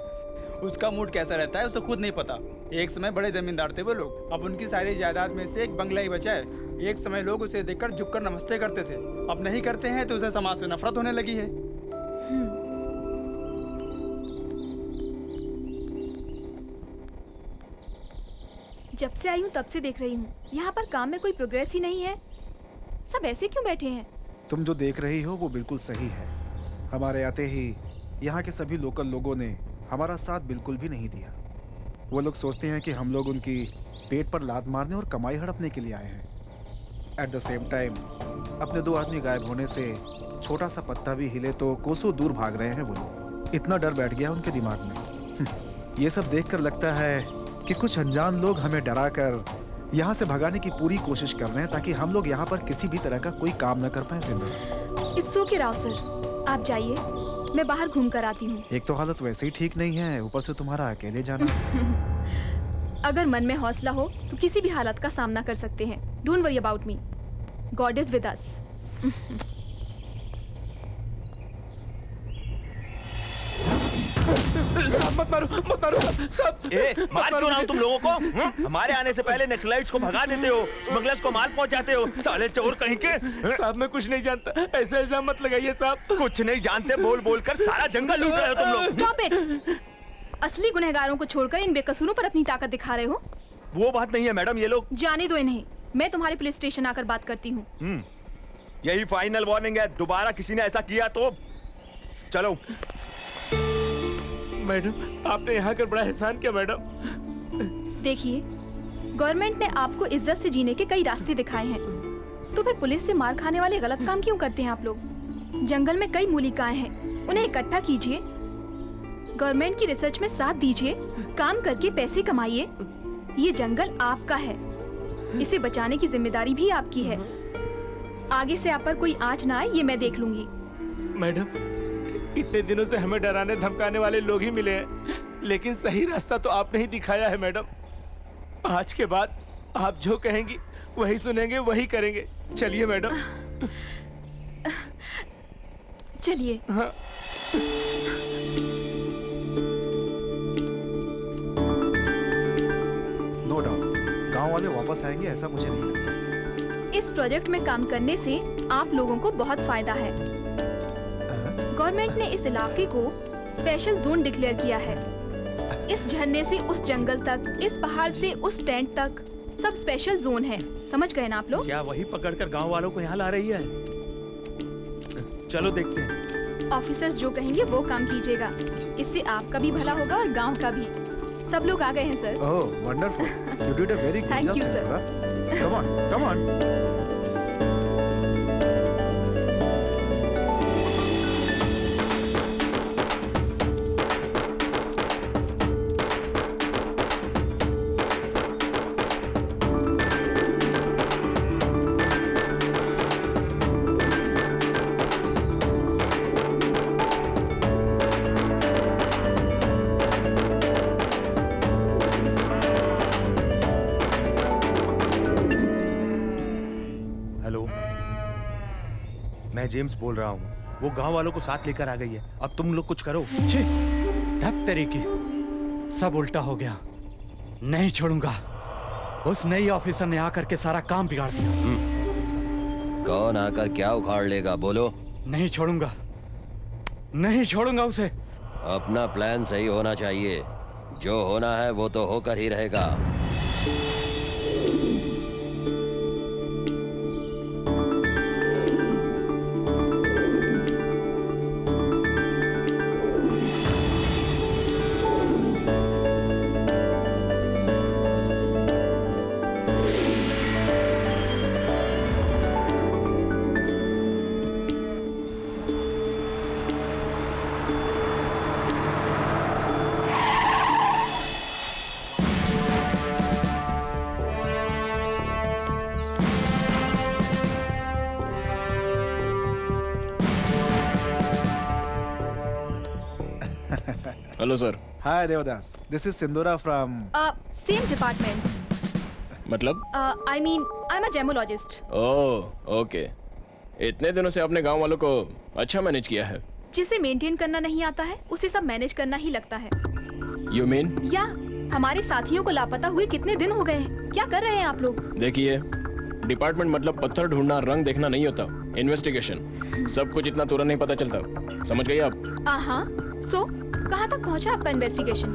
उसका मूड कैसा रहता है उसे खुद नहीं पता। एक समय बड़े जमींदार थे वो लोग। अब उनकी सारी जायदाद में से एक बंगला ही बचा है। एक समय लोग उसे देखकर झुककर नमस्ते करते थे, अब नहीं करते हैं तो उसे समाज से नफरत होने लगी है। जब से आई हूँ तब से देख रही हूँ, यहाँ पर काम में कोई प्रोग्रेस ही नहीं है। सब ऐसे क्यों बैठे हैं? तुम जो देख रही हो वो बिल्कुल सही है। हमारे आते ही यहाँ के सभी लोकल लोगों ने हमारा साथ बिल्कुल भी नहीं दिया। वो लोग सोचते हैं कि हम लोग उनकी पेट पर लात मारने और कमाई हड़पने के लिए आए हैं। एट द सेम टाइम अपने 2 आदमी गायब होने से छोटा सा पत्ता भी हिले तो कोसों दूर भाग रहे हैं वो लोग। इतना डर बैठ गया उनके दिमाग में। ये सब देखकर लगता है कि कुछ अनजान लोग हमें डरा कर यहाँ से भगाने की पूरी कोशिश कर रहे हैं ताकि हम लोग यहाँ पर किसी भी तरह का कोई काम न कर पाए। जिंदगी इट्स ओके राव सर, आप जाइए, मैं बाहर घूम कर आती हूँ। एक तो हालत वैसे ही ठीक नहीं है, ऊपर से तुम्हारा अकेले जाना। अगर मन में हौसला हो तो किसी भी हालत का सामना कर सकते हैं। Don't worry about me, God is with us. मत मारो सब। मार क्यों रहा हूं तुम लोगों को? हमारे आने से पहले नक्सलाइट्स को भगा देते हो, स्मगलर्स को माल पहुंचाते हो, साले चोर कहीं के। साहब मैं कुछ नहीं जानता, ऐसे इल्जाम मत लगाइए साहब। कुछ नहीं जानते बोल बोल कर सारा जंगल लूट रहे हो तुम लोग। Stop it. असली गुनहगारों को छोड़कर इन बेकसूरों पर अपनी ताकत दिखा रहे हो। वो बात नहीं है मैडम, ये लोग। जाने दो इन्हें, मैं तुम्हारे पुलिस स्टेशन आकर बात करती हूँ। यही फाइनल वार्निंग है, दोबारा किसी ने ऐसा किया तो चलो। मैडम आपने यहाँ कर बड़ा एहसान किया मैडम। देखिए, गवर्नमेंट ने आपको इज्जत से जीने के कई रास्ते दिखाए हैं, तो फिर पुलिस से मार खाने वाले गलत काम क्यों करते हैं आप लोग? जंगल में कई मूलिकाएं हैं, उन्हें इकट्ठा कीजिए, गवर्नमेंट की रिसर्च में साथ दीजिए, काम करके पैसे कमाइए। ये जंगल आपका है, इसे बचाने की जिम्मेदारी भी आपकी है। आगे से आप पर कोई आंच ना आए, ये मैं देख लूंगी। मैडम इतने दिनों से हमें डराने धमकाने वाले लोग ही मिले हैं, लेकिन सही रास्ता तो आपने ही दिखाया है मैडम। आज के बाद आप जो कहेंगी वही सुनेंगे, वही करेंगे। चलिए मैडम। चलिए। हाँ। नो डाउट गांव वाले वापस आएंगे, ऐसा मुझे नहीं लगता। इस प्रोजेक्ट में काम करने से आप लोगों को बहुत फायदा है। गवर्नमेंट ने इस इलाके को स्पेशल जोन डिक्लेयर किया है। इस झरने से उस जंगल तक, इस पहाड़ से उस टेंट तक, सब स्पेशल जोन है। समझ गए ना आप लोग? क्या वही पकड़कर गांव वालों को यहाँ ला रही है? चलो देखते हैं। ऑफिसर्स जो कहेंगे वो काम कीजिएगा, इससे आपका भी भला होगा और गांव का भी। सब लोग आ गए हैं sir. Oh wonderful, you did a very good job. Thank you sir. Come on come on. मैं जेम्स बोल रहा हूँ। वो गांव वालों को साथ लेकर आ गई है। अब तुम लोग कुछ करो। छी, धत तेरी की, सब उल्टा हो गया। नहीं छोड़ूंगा। उस नई ऑफिसर ने आकर के सारा काम बिगाड़ दिया। कौन आकर क्या उखाड़ लेगा, बोलो। नहीं छोड़ूंगा, नहीं छोड़ूंगा उसे। अपना प्लान सही होना चाहिए। जो होना है वो तो होकर ही रहेगा। Hello sir. Hi Devdas, this is Sindura from same department. मतलब? I mean I am a gemologist. Oh okay. इतने दिनों से आपने गांव वालों को अच्छा मैनेज किया है। जिसे मेंटेन करना नहीं आता है उसे सब मैनेज करना ही लगता है। You mean? या हमारे साथियों को लापता हुए कितने दिन हो गए हैं। क्या कर रहे हैं आप लोग? देखिए, डिपार्टमेंट मतलब पत्थर ढूंढना, रंग देखना नहीं होता। इन्वेस्टिगेशन। सब कुछ इतना तुरंत नहीं पता चलता। समझ गई आप? हाँ। सो कहाँ तक पहुँचा आपका इन्वेस्टिगेशन?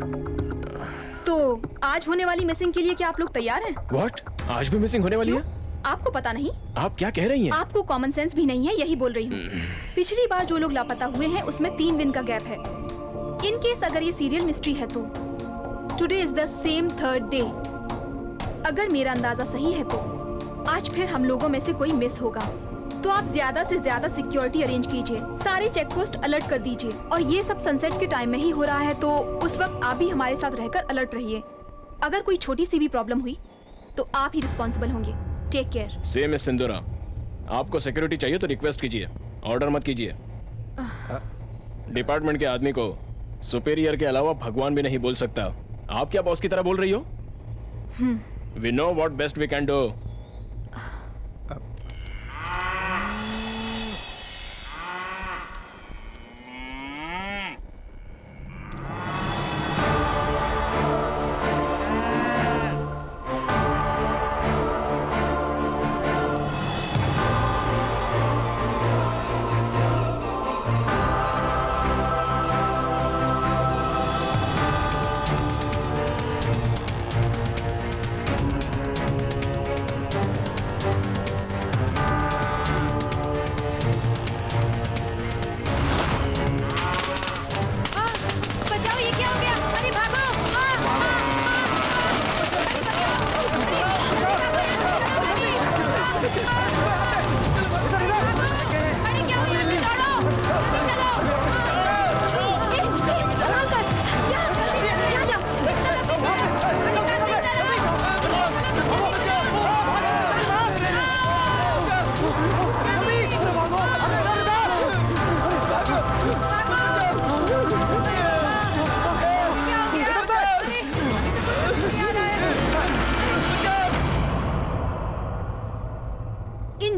तो आज होने वाली मिसिंग के लिए क्या आप लोग तैयार हैं? व्हाट? आज भी मिसिंग होने वाली है? आपको पता नहीं? आप क्या कह रही हैं? आपको कॉमन सेंस भी नहीं है, यही बोल रही हूँ। पिछली बार जो लोग लापता हुए हैं उसमें 3 दिन का गैप है। इन केस अगर ये सीरियल मिस्ट्री है तो today is the same 3rd day. अगर मेरा अंदाजा सही है तो आज फिर हम लोगों में से कोई मिस होगा। तो आप ज्यादा से ज्यादा सिक्योरिटी अरेंज कीजिए, सारे चेक पोस्ट अलर्ट कर दीजिए। और ये सब सनसेट के टाइम में ही हो रहा है तो उस वक्त आप भी हमारे साथ रहकर अलर्ट रहिए। अगर कोई छोटी सी भी प्रॉब्लम हुई तो आप ही रिस्पॉन्सिबल होंगे। Take care. Same is Sindura. आपको सिक्योरिटी चाहिए तो रिक्वेस्ट कीजिए, ऑर्डर मत कीजिए। डिपार्टमेंट के आदमी को सुपेरियर के अलावा भगवान भी नहीं बोल सकता। आप क्या बॉस की तरह बोल रही हो? We know what best we can do.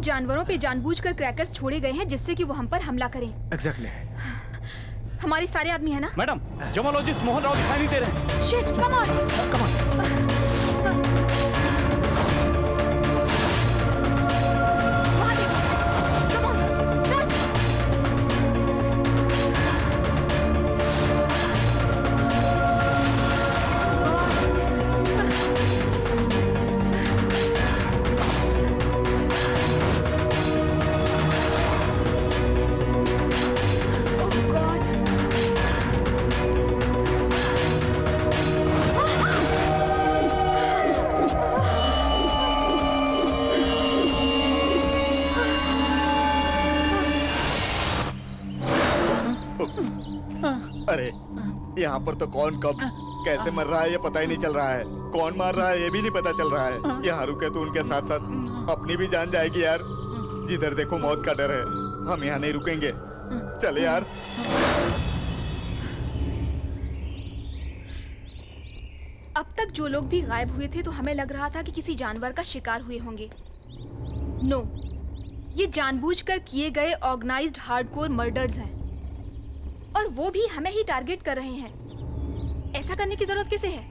जानवरों पे जानबूझकर क्रैकर्स छोड़े गए हैं जिससे कि वो हम पर हमला करें। एग्जैक्टली। हमारे सारे आदमी है ना? मैडम, जेमोलॉजिस्ट मोहन राव दिखाई नहीं दे रहे। Shit, come on. Come on. अरे यहाँ पर तो कौन कब कैसे मर रहा है ये पता ही नहीं चल रहा है। कौन मार रहा है ये भी नहीं पता चल रहा है। यहाँ रुके तो उनके साथ साथ अपनी भी जान जाएगी यार। जिधर देखो मौत का डर है। हम यहाँ नहीं रुकेंगे, चले यार। अब तक जो लोग भी गायब हुए थे तो हमें लग रहा था कि किसी जानवर का शिकार हुए होंगे। नो, ये जानबूझकर किए गए ऑर्गेनाइज्ड हार्डकोर मर्डर्स हैं और वो भी हमें ही टारगेट कर रहे हैं। ऐसा करने की जरूरत किसे है?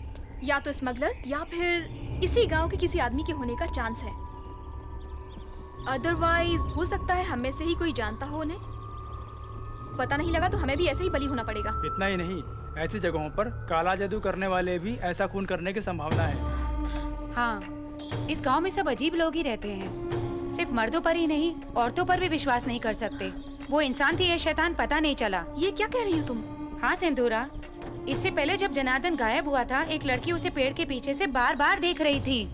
या तो स्मगलर या फिर इसी गांव के किसी आदमी के होने का चांस है। अदरवाइज हो सकता है हम में से ही कोई जानता हो उन्हें। पता नहीं लगा तो हमें भी ऐसे ही बली होना पड़ेगा। इतना ही नहीं, ऐसी जगहों पर काला जादू करने वाले भी ऐसा खून करने की संभावना है। हाँ, इस गांव में सब अजीब लोग ही रहते हैं। सिर्फ मर्दों पर ही नहीं, औरतों पर भी विश्वास नहीं कर सकते। वो इंसान थी या शैतान पता नहीं चला। ये क्या कह रही हो तुम? हाँ सिंदूरा, इससे पहले जब जनार्दन गायब हुआ था, एक लड़की उसे पेड़ के पीछे से बार बार देख रही थी।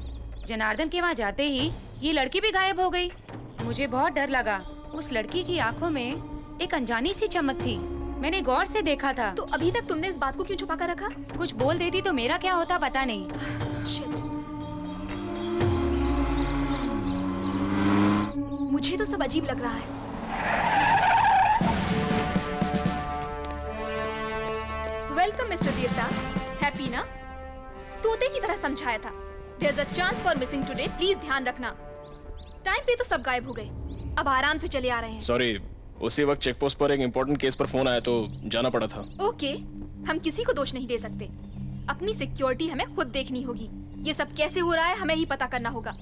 जनार्दन के वहाँ जाते ही ये लड़की भी गायब हो गई। मुझे बहुत डर लगा। उस लड़की की आंखों में एक अनजानी सी चमक थी। मैंने गौर से देखा था। तो अभी तक तुमने इस बात को क्यों छुपा कर रखा? कुछ बोल देती तो मेरा क्या होता पता नहीं। शिट। मुझे तो सब अजीब लग रहा है। वेलकम मिस्टर देवता। हैप्पी ना? तोते की तरह समझाया था। There's a chance for missing today. Please ध्यान रखना। टाइम पे तो सब गायब हो गए। अब आराम से चले आ रहे हैं। सॉरी, उसी वक्त चेक पोस्ट पर एक इम्पोर्टेंट केस पर फोन आया तो जाना पड़ा था। ओके, हम किसी को दोष नहीं दे सकते। अपनी सिक्योरिटी हमें खुद देखनी होगी। ये सब कैसे हो रहा है हमें ही पता करना होगा।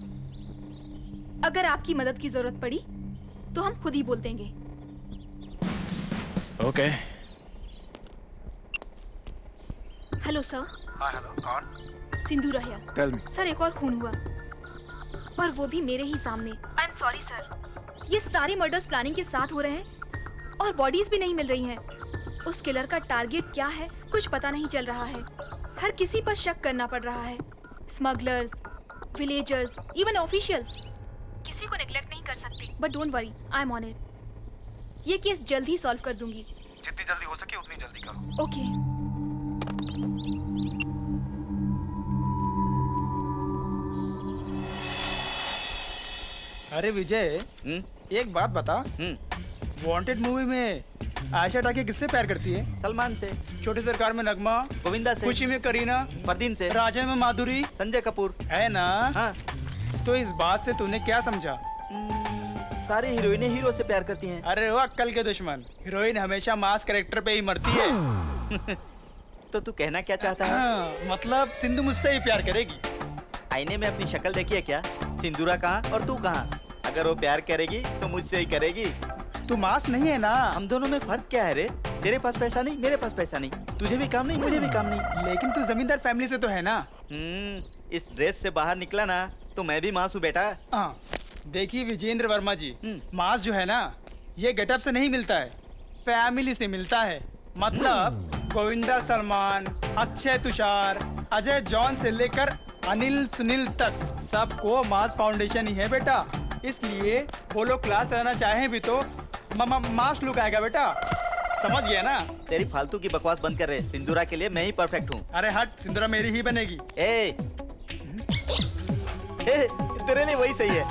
अगर आपकी मदद की जरूरत पड़ी तो हम खुद ही बोल देंगे। ओके। Hello sir. हाँ हेलो, कौन? सिंदूरा है। Tell me. सर एक और खून हुआ, पर वो भी मेरे ही सामने। आई एम सॉरी सर। ये सारे मर्डर्स प्लानिंग के साथ हो रहे हैं और बॉडीज भी नहीं मिल रही हैं। उस किलर का टारगेट क्या है कुछ पता नहीं चल रहा है। हर किसी पर शक करना पड़ रहा है। Smugglers, villagers, even officials. किसी को नेग्लेक्ट नहीं कर सकती। But don't worry, I am on it. ये केस जल्द ही सॉल्व कर दूंगी। जितनी जल्दी हो सके उतनी जल्दी करो। ओके। अरे विजय, एक बात बता। वांटेड मूवी में आयशा टाकी किससे प्यार करती है? सलमान से। छोटी सरकार में नगमा, गोविंदा से। खुशी में करीना, परदीन से। राजा में माधुरी, संजय कपूर। है ना? हाँ। तो इस बात से तूने क्या समझा? सारी हीरोइनें हीरो से प्यार करती हैं। अरे वो अक्कल के दुश्मन। हीरोइन हमेशा मास कैरेक्टर पे ही मरती है। तो तू कहना क्या चाहता है? हाँ, मतलब सिंधु मुझसे ही प्यार करेगी। आईने में अपनी शक्ल देखी है क्या? सिंदूरा कहाँ और तू कहाँ? अगर वो प्यार करेगी तो मुझसे ही करेगी। तू मास नहीं है ना? हम दोनों में फर्क क्या है रे? तेरे पास पैसा नहीं, मेरे पास पैसा नहीं, तुझे भी काम नहीं, मुझे भी काम नहीं। लेकिन तू जमींदार फैमिली से तो है ना? इस ड्रेस से बाहर निकला ना तो मैं भी मास हूँ बेटा। हाँ, देखिए विजेंद्र वर्मा जी, मास जो है ना ये गेटअप से नहीं मिलता है, फैमिली से मिलता है। मतलब गोविंदा सलमान, अक्षय तुषार, अजय जॉन से लेकर अनिल सुनील तक सबको मास फाउंडेशन ही है बेटा। इसलिए वो लोग क्लास रहना चाहें भी तो मास लुक आएगा बेटा। समझ गया ना? तेरी फालतू की बकवास बंद कर रहे। सिंदूरा के लिए मैं ही परफेक्ट हूँ। अरे हट, सिंदूरा मेरी ही बनेगी। ए, तेरे लिए वही सही है।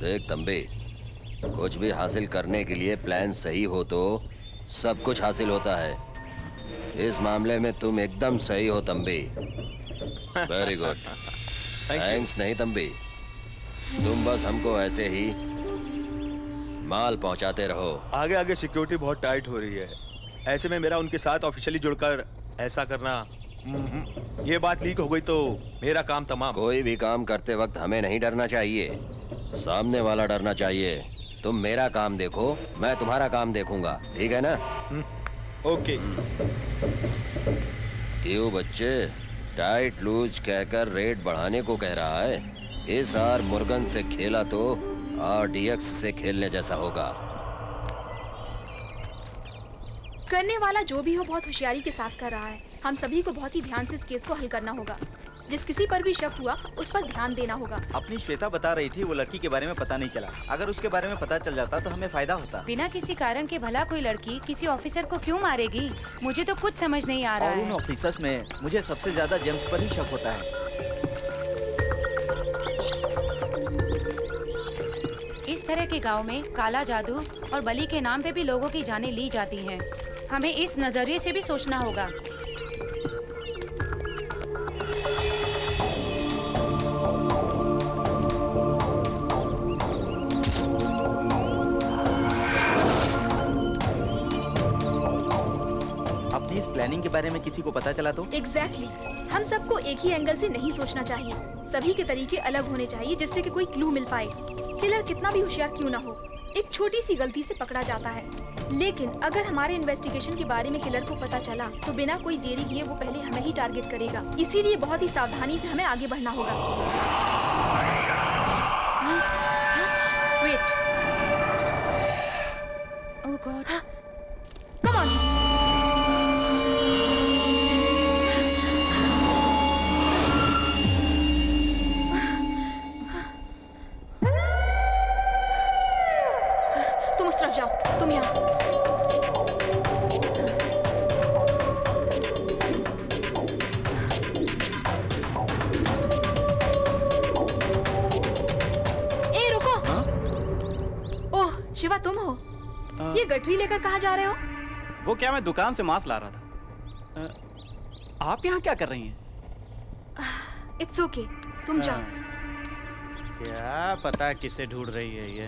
देख तंबी, कुछ भी हासिल करने के लिए प्लान सही हो तो सब कुछ हासिल होता है। इस मामले में तुम एकदम सही हो तंबी। Very good. थैंक्स नहीं तंबी, तुम बस हमको ऐसे ही माल पहुंचाते रहो। आगे आगे सिक्योरिटी बहुत टाइट हो रही है, ऐसे में मेरा उनके साथ ऑफिशियली जुड़कर ऐसा करना, ये बात लीक हो गई तो मेरा काम तमाम। कोई भी काम करते वक्त हमें नहीं डरना चाहिए, सामने वाला डरना चाहिए। तुम मेरा काम देखो, मैं तुम्हारा काम देखूंगा, ठीक है ना? ओके। क्यों बच्चे, टाइट लूज कहकर रेट बढ़ाने को कह रहा है? इस आर मुर्गन से खेला तो RDX से खेलने जैसा होगा। करने वाला जो भी हो बहुत होशियारी के साथ कर रहा है। हम सभी को बहुत ही ध्यान से इस केस को हल करना होगा। जिस किसी पर भी शक हुआ उस पर ध्यान देना होगा। अपनी श्वेता बता रही थी वो लड़की के बारे में पता नहीं चला। अगर उसके बारे में पता चल जाता तो हमें फायदा होता। बिना किसी कारण के भला कोई लड़की किसी ऑफिसर को क्यों मारेगी? मुझे तो कुछ समझ नहीं आ रहा है। और उन ऑफिसर्स में मुझे सबसे ज्यादा जेम्स पर ही शक होता है। इस तरह के गांव में काला जादू और बलि के नाम पे भी लोगों की जानें ली जाती हैं। हमें इस नजरिए से भी सोचना होगा। बारे में किसी को पता चला तो? एग्जैक्टली हम सबको एक ही एंगल से नहीं सोचना चाहिए। सभी के तरीके अलग होने चाहिए जिससे कि कोई क्लू मिल पाए। किलर कितना भी होशियार क्यों ना हो, एक छोटी सी गलती से पकड़ा जाता है। लेकिन अगर हमारे इन्वेस्टिगेशन के बारे में किलर को पता चला तो बिना कोई देरी किए वो पहले हमें ही टारगेट करेगा। इसीलिए बहुत ही सावधानी से हमें आगे बढ़ना होगा। Wait, oh god, come on. तुम उस तरफ जाओ, तुम यहाँ। ए रुको। ओह शिवा, तुम हो? ये गठरी लेकर कहाँ जा रहे हो? वो क्या, मैं दुकान से मांस ला रहा था। आप यहाँ क्या कर रही हैं? इट्स ओके, तुम जाओ। क्या पता किसे ढूंढ रही है ये।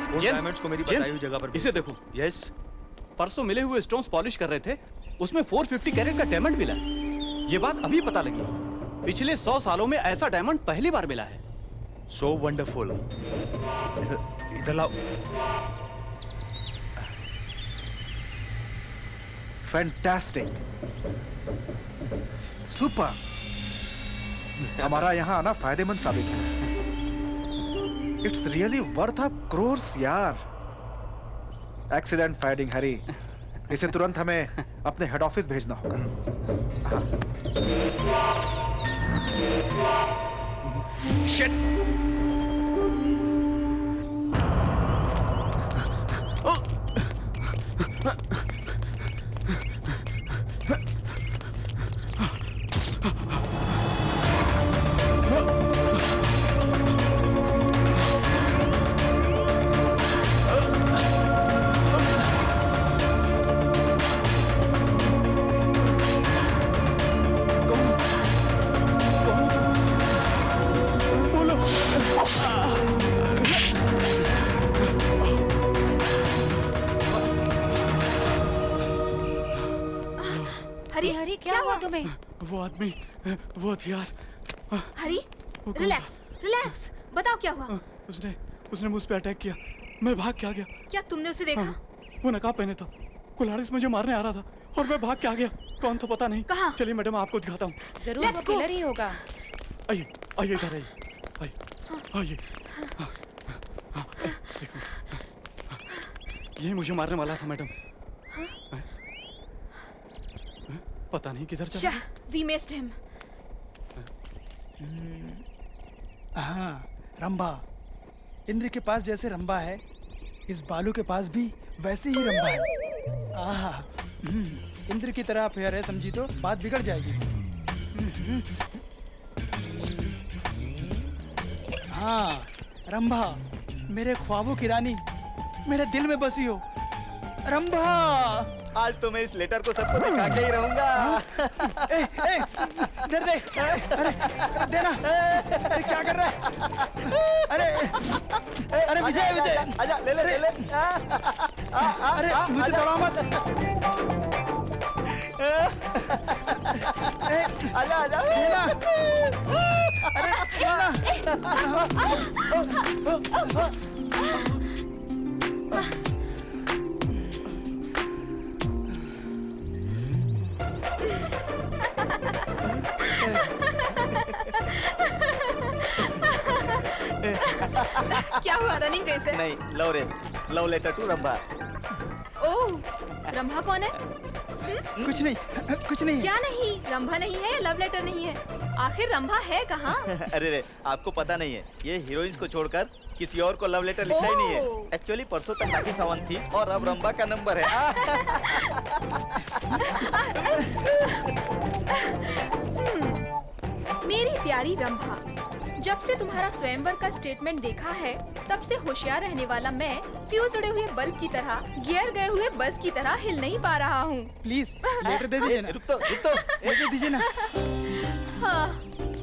उस डायमंड्स को मेरी बताई हुई जगह पर इसे देखो। यस, परसों मिले हुए स्टोन्स पॉलिश कर रहे थे, उसमें 450 कैरेट का डायमंड मिला है। ये बात अभी पता लगी। पिछले 100 सालों में ऐसा डायमंड पहली बार मिला है। So wonderful. इधर लाओ। Fantastic, super. हमारा यहाँ आना फायदेमंद साबित है। It's really worth of crores यार। एक्सीलेंट फाइटिंग हरी। इसे तुरंत हमें अपने हेड ऑफिस भेजना होगा। शिट। हरी, हरी क्या हुआ तुम्हें? वो आदमी, वो हथियार। हरी, रिलैक्स, रिलैक्स। बताओ क्या हुआ? उसने मुझ पे अटैक किया। मैं भाग के आ गया। क्या तुमने उसे देखा? वो नकाब पहने था, कुल्हाड़ी से मुझे मारने आ रहा था और मैं भाग के आ गया। कौन था पता नहीं। कहाँ? चलिए मैडम, आपको दिखाता हूँ। जरूर वो किलर ही होगा। आइए, आइए इधर आइए, आइए, आइए। ये मुझे मारने वाला था मैडम। पता नहीं किधर चला। We missed him. हाँ, रंभा। इंद्र के पास जैसे रंभा है, इस बालू के पास भी वैसे ही रंभा है। आहा, इंद्र की तरह फेयर है, समझी तो बात बिगड़ जाएगी। हाँ, रंभा, मेरे ख्वाबों की रानी, मेरे दिल में बसी हो। रंभा, आज तो मैं इस लेटर को सबको दिखा के ही रहूंगा। इधर देख। अरे देना। अरे क्या कर रहा है? अरे विजय, विजय आजा, ले ले, ले ले। अरे मुझे दौड़ा मत। आजा, आजा। देना। अरे क्या हुआ, रनिंग रेस है? नहीं, love race, love letter to Rambha. Oh, Rambha कौन है? कुछ नहीं, कुछ नहीं। क्या नहीं? रंभा नहीं है या लव लेटर नहीं है? आखिर रंभा है कहाँ? अरे रे, आपको पता नहीं है, ये हीरोइंस को छोड़कर किसी और को लव लेटर लिखता ही नहीं है। एक्चुअली परसों तक राखी सावंत थी और अब रंभा का नंबर है। मेरी प्यारी रंभा, जब से तुम्हारा स्वयंवर का स्टेटमेंट देखा है, तब से होशियार रहने वाला मैं फ्यूज उड़े हुए बल्ब की तरह, गियर गए हुए बस की तरह हिल नहीं पा रहा हूँ। प्लीज लेटर दे दीजिए ना। रुक तो लेटर दीजिए ना। हाँ,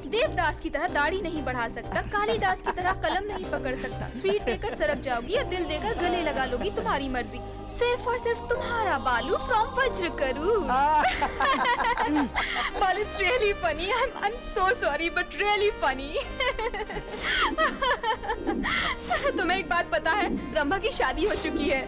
देवदास की तरह दाढ़ी नहीं बढ़ा सकता, कालिदास की तरह कलम नहीं पकड़ सकता, स्वीट देकर सरक जाओगी या दिल देकर गले लगा लोगी, तुम्हारी मर्जी। सिर्फ और सिर्फ तुम्हारा बालू फ्रॉम वज्र करूँ। बालू, it's really funny. I'm so sorry, but really funny. तुम्हें एक बात पता है, रंभा की शादी हो चुकी है।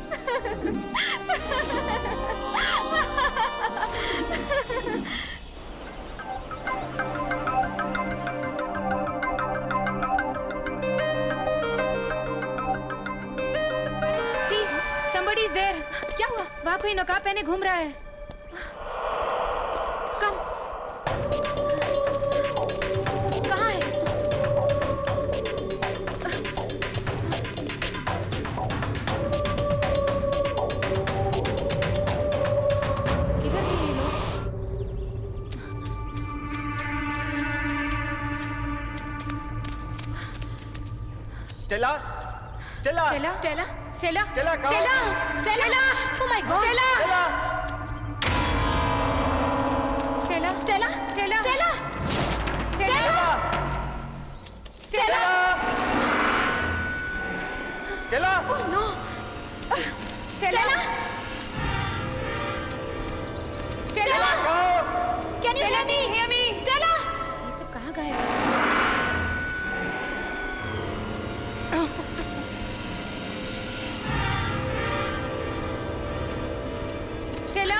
क्या हुआ? वहाँ कोई नकाब पहने घूम रहा है। कम। कहाँ है? किधर है ये लोग? Stella, Stella, Stella, Stella, Stella, Stella, Stella, oh my God, Stella, Stella, Stella, Stella, Stella, Stella, Stella, Stella, oh no, Stella, Stella, can you hear me, Stella, ये सब कहाँ गए? स्टेला,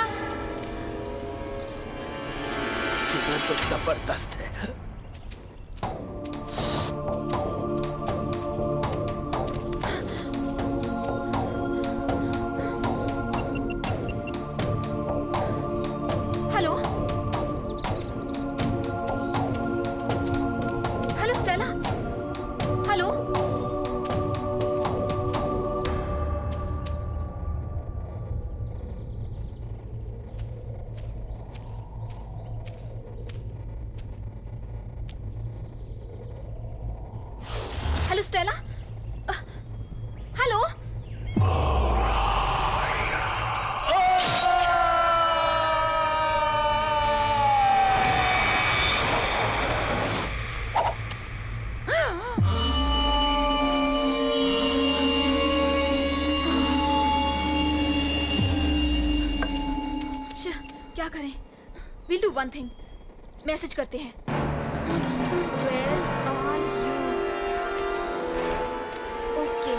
शुगर तो जबरदस्त है। Hello, hello Stella, hello. Hello Stella, hello. क्या करें? We'll do one thing. Message करते हैं। Where are you? Okay.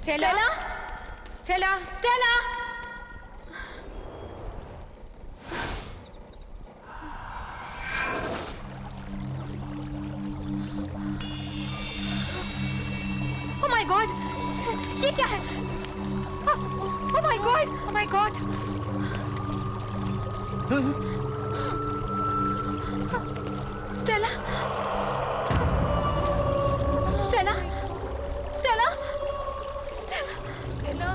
Stella, Stella, Stella, Oh my God! ये क्या है? Oh my God! oh my God, Stella, Stella, Stella, Stella, Stella.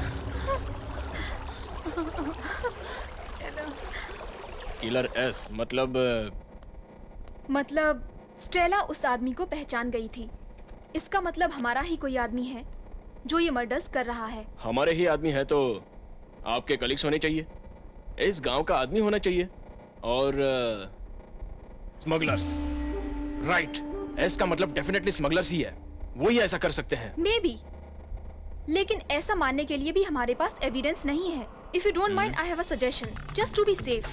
Killer S मतलब Stella उस आदमी को पहचान गई थी। इसका मतलब हमारा ही कोई आदमी है जो ये मर्डर्स कर रहा है। हमारे ही आदमी है तो आपके कलीग्स होने चाहिए, इस गांव का आदमी होना चाहिए और स्मगलर्स। राइट, एस का मतलब डेफिनेटली स्मगलर्स ही है, वो ही ऐसा कर सकते हैं। मे बी, लेकिन ऐसा मानने के लिए भी हमारे पास एविडेंस नहीं है। If you don't mind, I have a suggestion, just to be safe.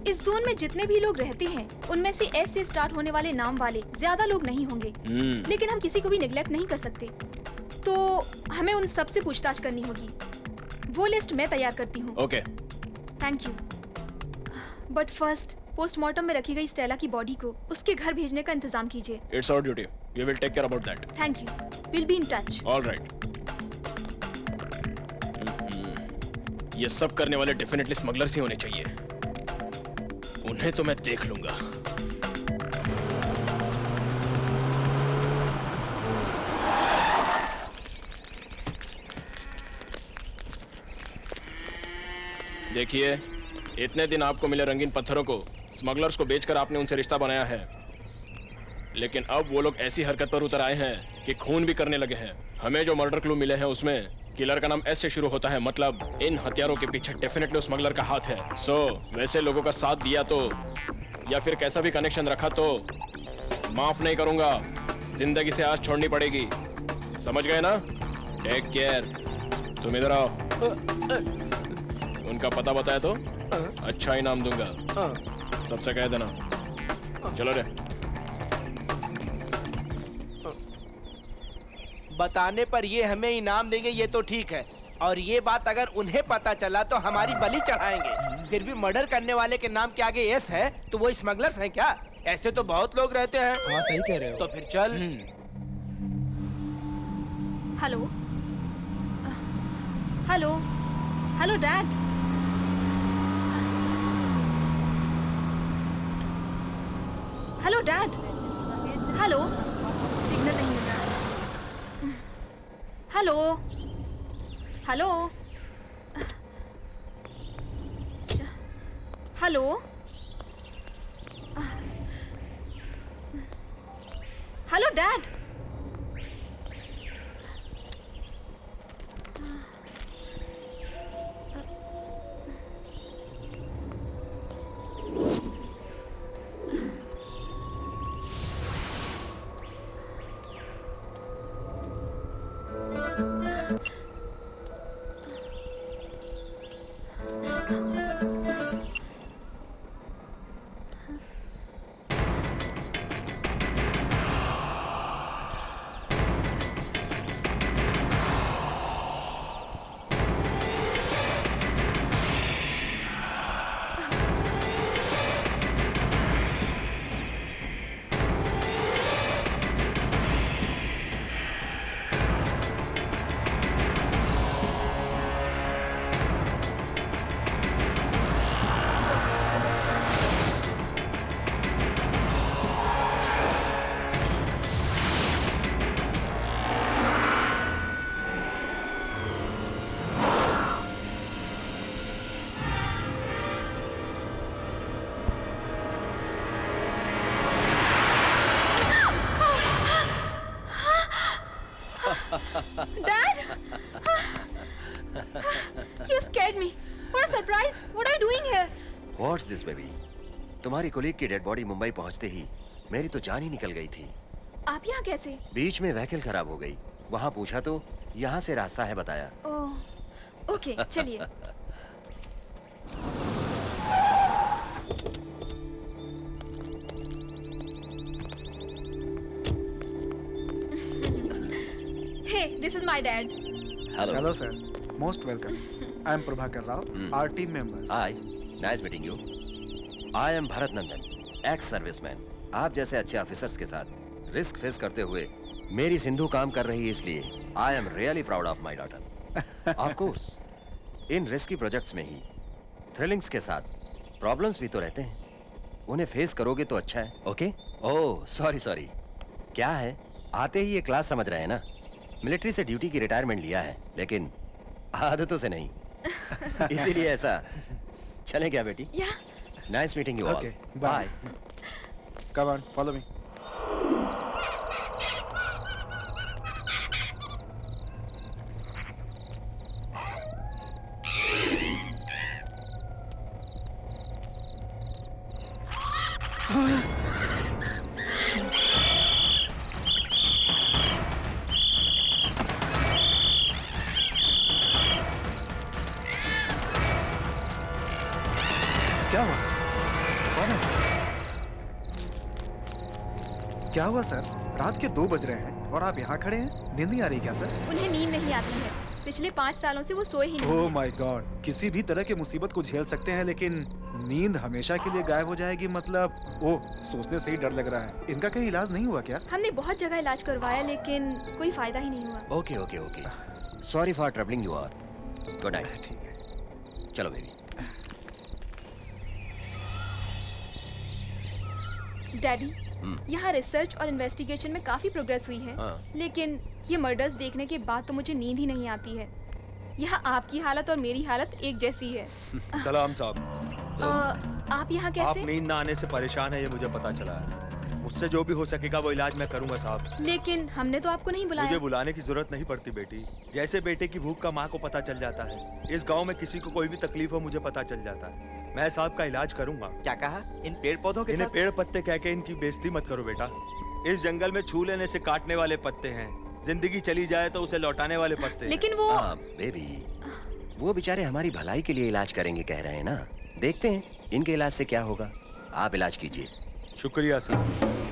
इस जोन में जितने भी लोग रहते हैं उनमें से एस से स्टार्ट होने वाले नाम वाले ज्यादा लोग नहीं होंगे, लेकिन हम किसी को भी निगलेक्ट नहीं कर सकते, तो हमें उन सब से पूछताछ करनी होगी। वो लिस्ट मैं तैयार करती हूँ। Okay, thank you. But first postmortem में रखी गई स्टेला की बॉडी को उसके घर भेजने का इंतजाम कीजिए। It's our duty. We will take care about that. Thank you. We'll be in touch. All right. ये सब करने वाले डेफिनेटली स्मगलर्स ही होने चाहिए। उन्हें तो मैं देख लूंगा। देखिए, इतने दिन आपको मिले रंगीन पत्थरों को स्मगलर्स को बेचकर आपने उनसे रिश्ता बनाया है, लेकिन अब वो लोग ऐसी हरकत पर उतर आए हैं कि खून भी करने लगे हैं। हमें जो मर्डर क्लू मिले हैं उसमें किलर का नाम एस से शुरू होता है, मतलब इन हथियारों के पीछे डेफिनेटली उस स्मगलर का हाथ है। वैसे लोगों का साथ दिया तो या फिर कैसा भी कनेक्शन रखा तो माफ नहीं करूंगा, जिंदगी से आस छोड़नी पड़ेगी। समझ गए ना? Take care. तुम इधर आओ। उनका पता बताया तो अच्छा इनाम दूंगा, सबसे कह देना। चलो रे। बताने पर ये हमें इनाम देंगे ये तो ठीक है, और ये बात अगर उन्हें पता चला तो हमारी बलि चढ़ाएंगे। फिर भी मर्डर करने वाले के नाम के आगे एस है तो वो स्मगलर्स हैं क्या? ऐसे तो बहुत लोग रहते हैं। हाँ सही कह रहे हो। तो फिर चल। Hello hello hello dad. Hello dad. Hello, signal नहीं मिल रहा। Hello hello hello hello dad. Dad! You scared me. What a surprise. What are you doing here? What's this, baby? तुम्हारी कोलीग की डेड बॉडी मुंबई पहुंचते ही मेरी तो जान ही निकल गई थी। आप यहाँ कैसे? बीच में व्हीकल खराब हो गई, वहाँ पूछा तो यहाँ से रास्ता है बताया। ओह, ओके, चलिए। Hey, this is my dad. Hello. Hello, sir. Most welcome. I am Prabhakar Rao, our team members. Hi, nice meeting you. I am Bharat Nandan, ex-serviceman. आप जैसे अच्छे ऑफिसर्स के साथ रिस्क फेस करते हुए मेरी सिंधु काम कर रही है, इसलिए I am really proud of my daughter. Of course, in risky projects में ही थ्रिलिंग्स के साथ प्रॉब्लम्स भी तो रहते हैं। उन्हें फेस करोगे तो अच्छा है, ओके? ओह, सॉरी। क्या है, आते ही ये क्लास समझ रहे हैं ना? मिलिट्री से ड्यूटी की रिटायरमेंट लिया है, लेकिन आदतों से नहीं। इसीलिए ऐसा। चलें क्या बेटी? Nice meeting you all. Okay, bye. Come on, follow me. क्या हुआ? कौन है? क्या हुआ सर? रात के 2 बज रहे हैं और आप यहाँ खड़े हैं? नींद नहीं आ रही क्या सर? उन्हें नींद नहीं आती है। पिछले 5 सालों से वो सोए ही नहीं ओह हैं। माय गॉड, किसी भी तरह की मुसीबत को झेल सकते हैं लेकिन नींद हमेशा के लिए गायब हो जाएगी, मतलब ओह, सोचने से ही डर लग रहा है। इनका कहीं इलाज नहीं हुआ क्या? हमने बहुत जगह इलाज करवाया लेकिन कोई फायदा ही नहीं हुआ। Okay okay okay, sorry for troubling you all. Good night. ठीक है, चलो बेबी। डैडी, यहाँ रिसर्च और इन्वेस्टिगेशन में काफी प्रोग्रेस हुई है, लेकिन ये मर्डर्स देखने के बाद तो मुझे नींद ही नहीं आती है। यहाँ आपकी हालत और मेरी हालत एक जैसी है। सलाम साहब। आप यहाँ आप कैसे? नींद ना आने से परेशान है, ये मुझे पता चला है। मुझसे जो भी हो सकेगा वो इलाज मैं करूंगा साहब। लेकिन हमने तो आपको नहीं बुलाया। मुझे बुलाने की जरूरत नहीं पड़ती बेटी। जैसे बेटे की भूख का माँ को पता चल जाता है, इस गांव में किसी को कोई भी तकलीफ हो मुझे पता चल जाता है। मैं साहब का इलाज करूंगा। क्या कहा? इन पेड़ पौधों के इन्हें साथ? पेड़ पत्ते कह के इनकी बेइज्जती मत करो बेटा। इस जंगल में छू लेने से काटने वाले पत्ते हैं, जिंदगी चली जाए तो उसे लौटाने वाले पत्ते। लेकिन वो बेबी, वो बेचारे हमारी भलाई के लिए इलाज करेंगे कह रहे हैं ना। देखते हैं इनके इलाज से क्या होगा। आप इलाज कीजिए। शुक्रिया सर।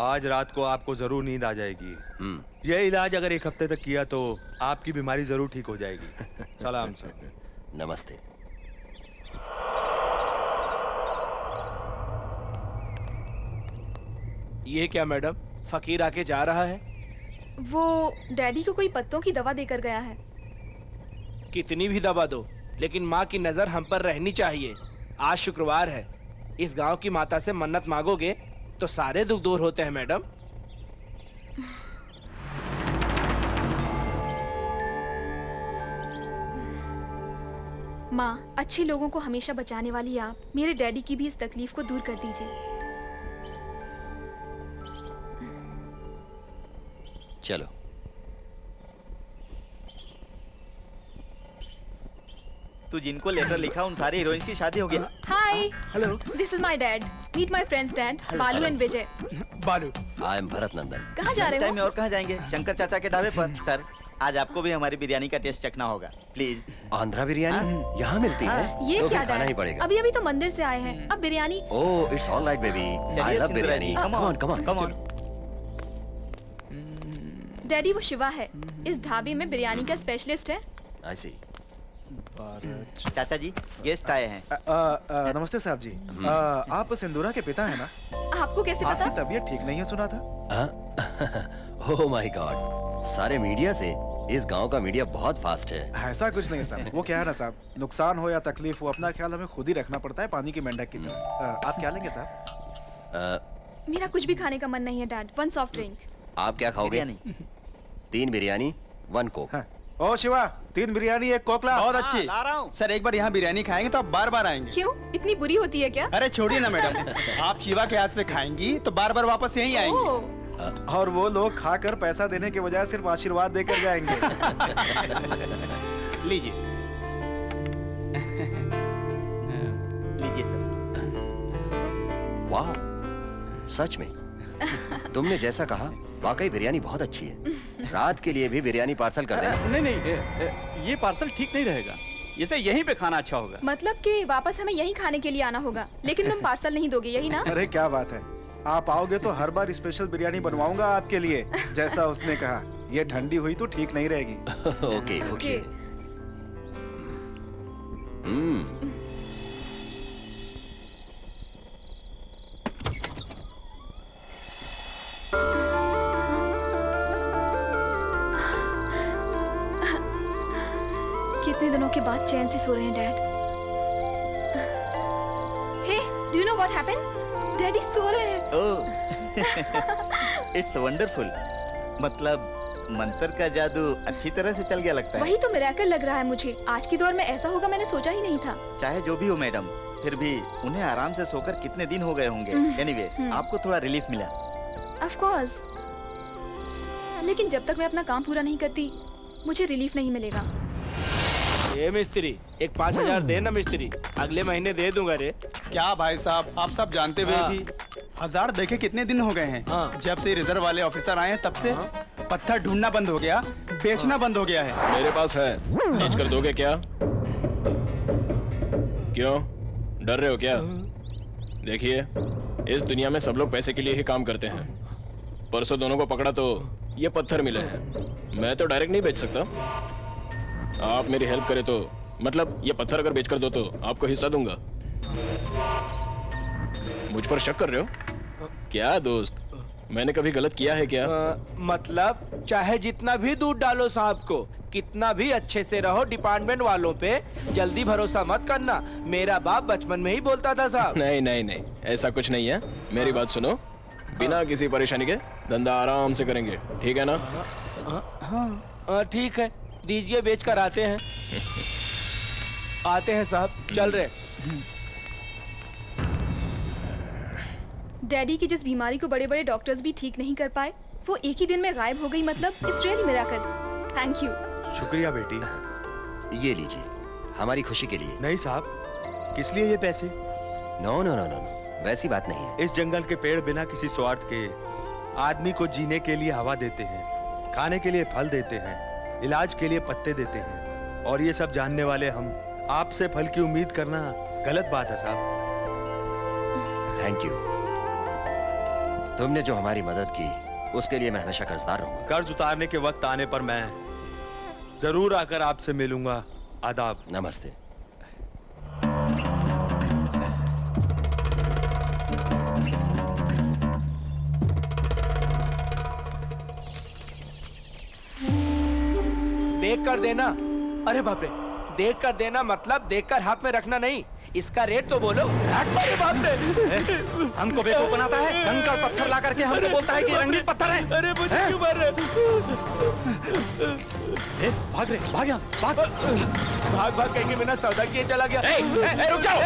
आज रात को आपको जरूर नींद आ जाएगी। यह इलाज अगर 1 हफ्ते तक किया तो आपकी बीमारी जरूर ठीक हो जाएगी। सलाम सर। नमस्ते। ये क्या मैडम, फकीर आके जा रहा है? वो डैडी को कोई पत्तों की दवा देकर गया है। कितनी भी दवा दो, लेकिन माँ की नजर हम पर रहनी चाहिए। आज शुक्रवार है, इस गांव की माता से मन्नत मांगोगे तो सारे दुख दूर होते हैं मैडम। माँ, अच्छे लोगों को हमेशा बचाने वाली आप मेरे डैडी की भी इस तकलीफ को दूर कर दीजिए। चलो। तू जिनको लेटर लिखा उन सारे हीरोइंस की शादी हो गई। Hi, hello, this is my dad. Meet my friends dad, Balu and Vijay. Balu, I M Bharat नंदन। कहाँ जा रहे हो? टाइम में और कहाँ जाएंगे? शंकर चाचा के ढाबे पर। सर, आज आपको भी हमारी बिरयानी का टेस्ट चखना होगा, प्लीज। आंध्रा बिरयानी यहाँ मिलती है? ये तो क्या फिर खाना ही डैड? पड़ेगा। अभी अभी तो मंदिर से आए हैं, अब biryani. Oh, it's all right baby. I love biryani. Come on, come on, come on. Daddy, वो शिवा है, इस ढाबे में बिरयानी का स्पेशलिस्ट है। आई सी। चाचा जी, गेस्ट आए हैं। नमस्ते साहब जी। आप सिंदूरा के पिता हैं ना? आपको कैसे पता? आपकी तबीयत ठीक नहीं है सुना था। ओह माय गॉड, सारे मीडिया से इस गांव का मीडिया बहुत फास्ट है। ऐसा कुछ नहीं साहब, वो क्या है ना साहब, नुकसान हो या तकलीफ हो अपना ख्याल हमें खुद ही रखना पड़ता है, पानी की मेंढक की तरह। आप क्या लेंगे साहब? मेरा कुछ भी खाने का मन नहीं है डैड। 1 soft drink. आप क्या खाओगे? 3 बिरयानी 1 कोक। ओ शिवा, 3 बिरयानी 1 कोकला। बहुत अच्छी। सर, एक बार यहाँ बिरयानी खाएंगे तो आप बार बार आएंगे। क्यों, इतनी बुरी होती है क्या? अरे छोड़िए ना मैडम, आप शिवा के हाथ से खाएंगी तो बार बार वापस यहीं आएंगे। और वो लोग खाकर पैसा देने के बजाय सिर्फ आशीर्वाद देकर जाएंगे। लीजिए लीजिए सर। वाह, सच में तुमने जैसा कहा, वाकई बिरयानी बहुत अच्छी है। रात के लिए भी बिरयानी पार्सल कर देना। नहीं नहीं, ये पार्सल ठीक नहीं रहेगा। इसे यहीं पे खाना अच्छा होगा। मतलब कि वापस हमें यहीं खाने के लिए आना होगा, लेकिन तुम पार्सल नहीं दोगे, यही ना? अरे क्या बात है, आप आओगे तो हर बार स्पेशल बिरयानी बनवाऊंगा आपके लिए, जैसा उसने कहा। ये ठंडी हुई तो ठीक नहीं रहेगी। Okay okay. कितने दिनों के बाद चैन से सो रहे हैं dad. Do you know what happened? Daddy सो रहे हैं। It's wonderful. मतलब मंत्र का जादू अच्छी तरह से चल गया लगता है। वही तो मिरेकल लग रहा है मुझे। आज की दौर में ऐसा होगा मैंने सोचा ही नहीं था। चाहे जो भी हो मैडम, फिर भी उन्हें आराम से सोकर कितने दिन हो गए होंगे। एनीवे, आपको थोड़ा रिलीफ मिला। ऑफ कोर्स, लेकिन जब तक मैं अपना काम पूरा नहीं करती मुझे रिलीफ नहीं मिलेगा। ये मिस्त्री, एक 5000 दे ना मिस्त्री, अगले महीने दे दूंगा रे। क्या भाई साहब, आप सब जानते हुए भी 1000 देखे कितने दिन हो गए हैं। जब से रिजर्व वाले ऑफिसर आए हैं तब से पत्थर ढूंढना बंद हो गया, बेचना बंद हो गया है। मेरे पास है, बेच कर दोगे क्या? क्यों डर रहे हो क्या? देखिए, इस दुनिया में सब लोग पैसे के लिए ही काम करते हैं। परसों दोनों को पकड़ा तो ये पत्थर मिले हैं। मैं तो डायरेक्ट नहीं बेच सकता। आप मेरी हेल्प करें तो, मतलब ये पत्थर अगर बेच कर दो तो आपको हिस्सा दूंगा। मुझ पर शक कर रहे हो क्या दोस्त? मैंने कभी गलत किया है क्या? मतलब चाहे जितना भी दूध डालो साहब को, कितना भी अच्छे से रहो, डिपार्टमेंट वालों पे जल्दी भरोसा मत करना। मेरा बाप बचपन में ही बोलता था साहब। नहीं नहीं नहीं, ऐसा कुछ नहीं है। मेरी बात सुनो, बिना किसी परेशानी के धंधा आराम से करेंगे, ठीक है ना? हाँ ठीक है, दीजिए बेच कर आते हैं। आते हैं साहब, चल रहे। डैडी की जिस बीमारी को बड़े बड़े डॉक्टर्स भी ठीक नहीं कर पाए, वो एक ही दिन में गायब हो गई। मतलब it's really miracle. Thank you. शुक्रिया बेटी। ये लीजिए, हमारी खुशी के लिए। नहीं साहब, किस लिए ये पैसे? नो नो नो नो, वैसी बात नहीं है। इस जंगल के पेड़ बिना किसी स्वार्थ के आदमी को जीने के लिए हवा देते हैं, खाने के लिए फल देते हैं, इलाज के लिए पत्ते देते हैं, और ये सब जानने वाले हम आपसे फल की उम्मीद करना गलत बात है साहब। Thank you. तुमने जो हमारी मदद की उसके लिए मैं हमेशा कर्जदार रहूंगा। कर्ज उतारने के वक्त आने पर मैं जरूर आकर आपसे मिलूंगा। आदाब। नमस्ते। देख कर देना। अरे बाप रे, देख कर देना मतलब देख कर हाथ में रखना नहीं। इसका रेट तो बोलो। अरे बाप रे, हमको बेवकूफ बनाता है। कंकड़ पत्थर ला करके हमको बोलता है कि रंगीन पत्थर है। अरे मुझे क्यों मार रहे? भाग रे, भाग यहाँ, भाग। भाग भाग कहेंगे बिना सौदा किए चला गया। रुक जाओ,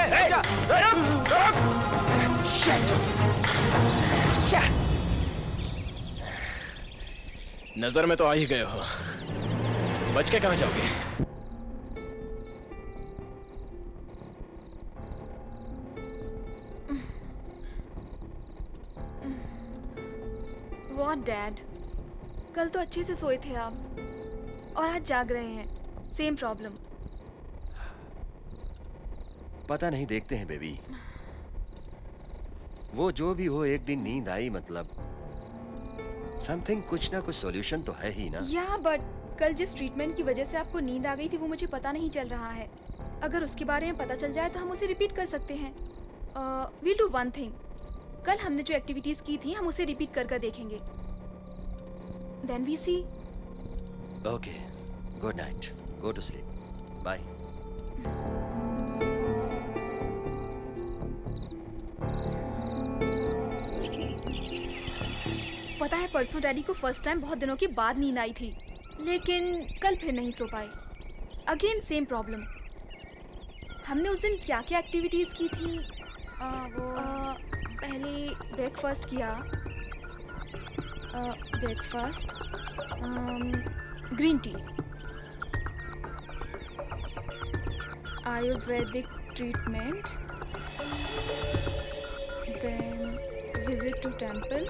नजर में तो आ ही गए हो, बच के कहां जाओगे? What dad? कल तो अच्छे से सोए थे आप और आज जाग रहे हैं। Same problem. पता नहीं, देखते हैं बेबी। वो जो भी हो, एक दिन नींद आई मतलब समथिंग, कुछ ना कुछ सॉल्यूशन तो है ही ना। या बट कल जिस ट्रीटमेंट की वजह से आपको नींद आ गई थी वो मुझे पता नहीं चल रहा है। अगर उसके बारे में पता चल जाए तो हम उसे रिपीट कर सकते हैं। वील डू वन थिंग, कल हमने जो एक्टिविटीज की थी हम उसे रिपीट कर देखेंगे। Then we see. Okay, good night, go to sleep, bye. पता है परसों डैडी को फर्स्ट टाइम बहुत दिनों के बाद नींद आई थी, लेकिन कल फिर नहीं सो पाए। Again same problem. हमने उस दिन क्या क्या एक्टिविटीज की थी? पहले ब्रेकफास्ट किया, breakfast, green tea, ayurvedic treatment, then visit to temple,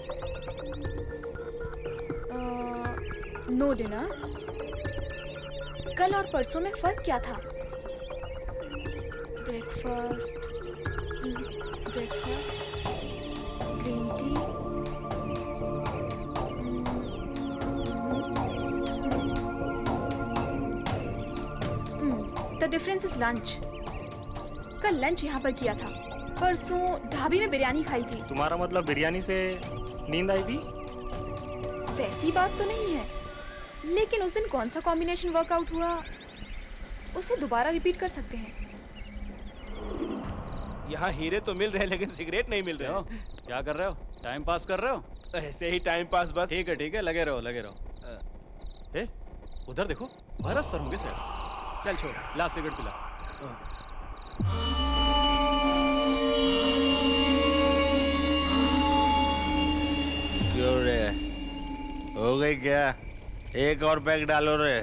no dinner. कल और परसों में फर्क क्या था? Breakfast, green tea, the difference is lunch. कल लंच यहाँ पर किया था, परसों ढाबे में बिरयानी खाई थी। तुम्हारा मतलब बिरयानी से नींद आई थी? वैसी बात तो नहीं है, लेकिन उस दिन कौन सा कॉम्बिनेशन वर्कआउट हुआ उसे दोबारा रिपीट कर सकते हैं। यहाँ हीरे तो मिल रहे हैं लेकिन सिगरेट नहीं मिल रहे हो। क्या कर रहे हो? टाइम पास कर रहे हो? ऐसे ही टाइम पास बस। ठीक है, लगे रहो लगे रहो। ए, उधर देखो, भरत सर होंगे सर। चल छोड़, ला सिगरेट पिला। क्यों रे, हो गई क्या? एक और पैक डालो रे।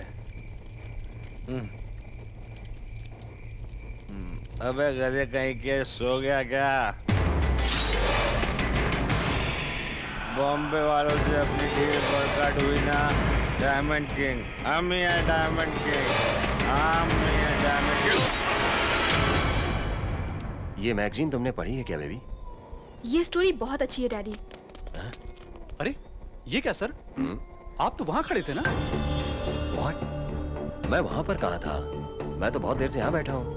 अबे गधे कहीं के, सो गया क्या? बॉम्बे वालों से अपनी डील वर्कआउट हुई ना? डायमंड किंग, हम ही हैं डायमंड किंग, हम ही हैं डायमंड किंग। ये मैगजीन तुमने पढ़ी है क्या बेबी? ये स्टोरी बहुत अच्छी है डैडी। अरे ये क्या सर? आप तो वहाँ खड़े थे ना? What? मैं वहाँ पर कहाँ था? मैं तो बहुत देर से यहाँ बैठा हूँ।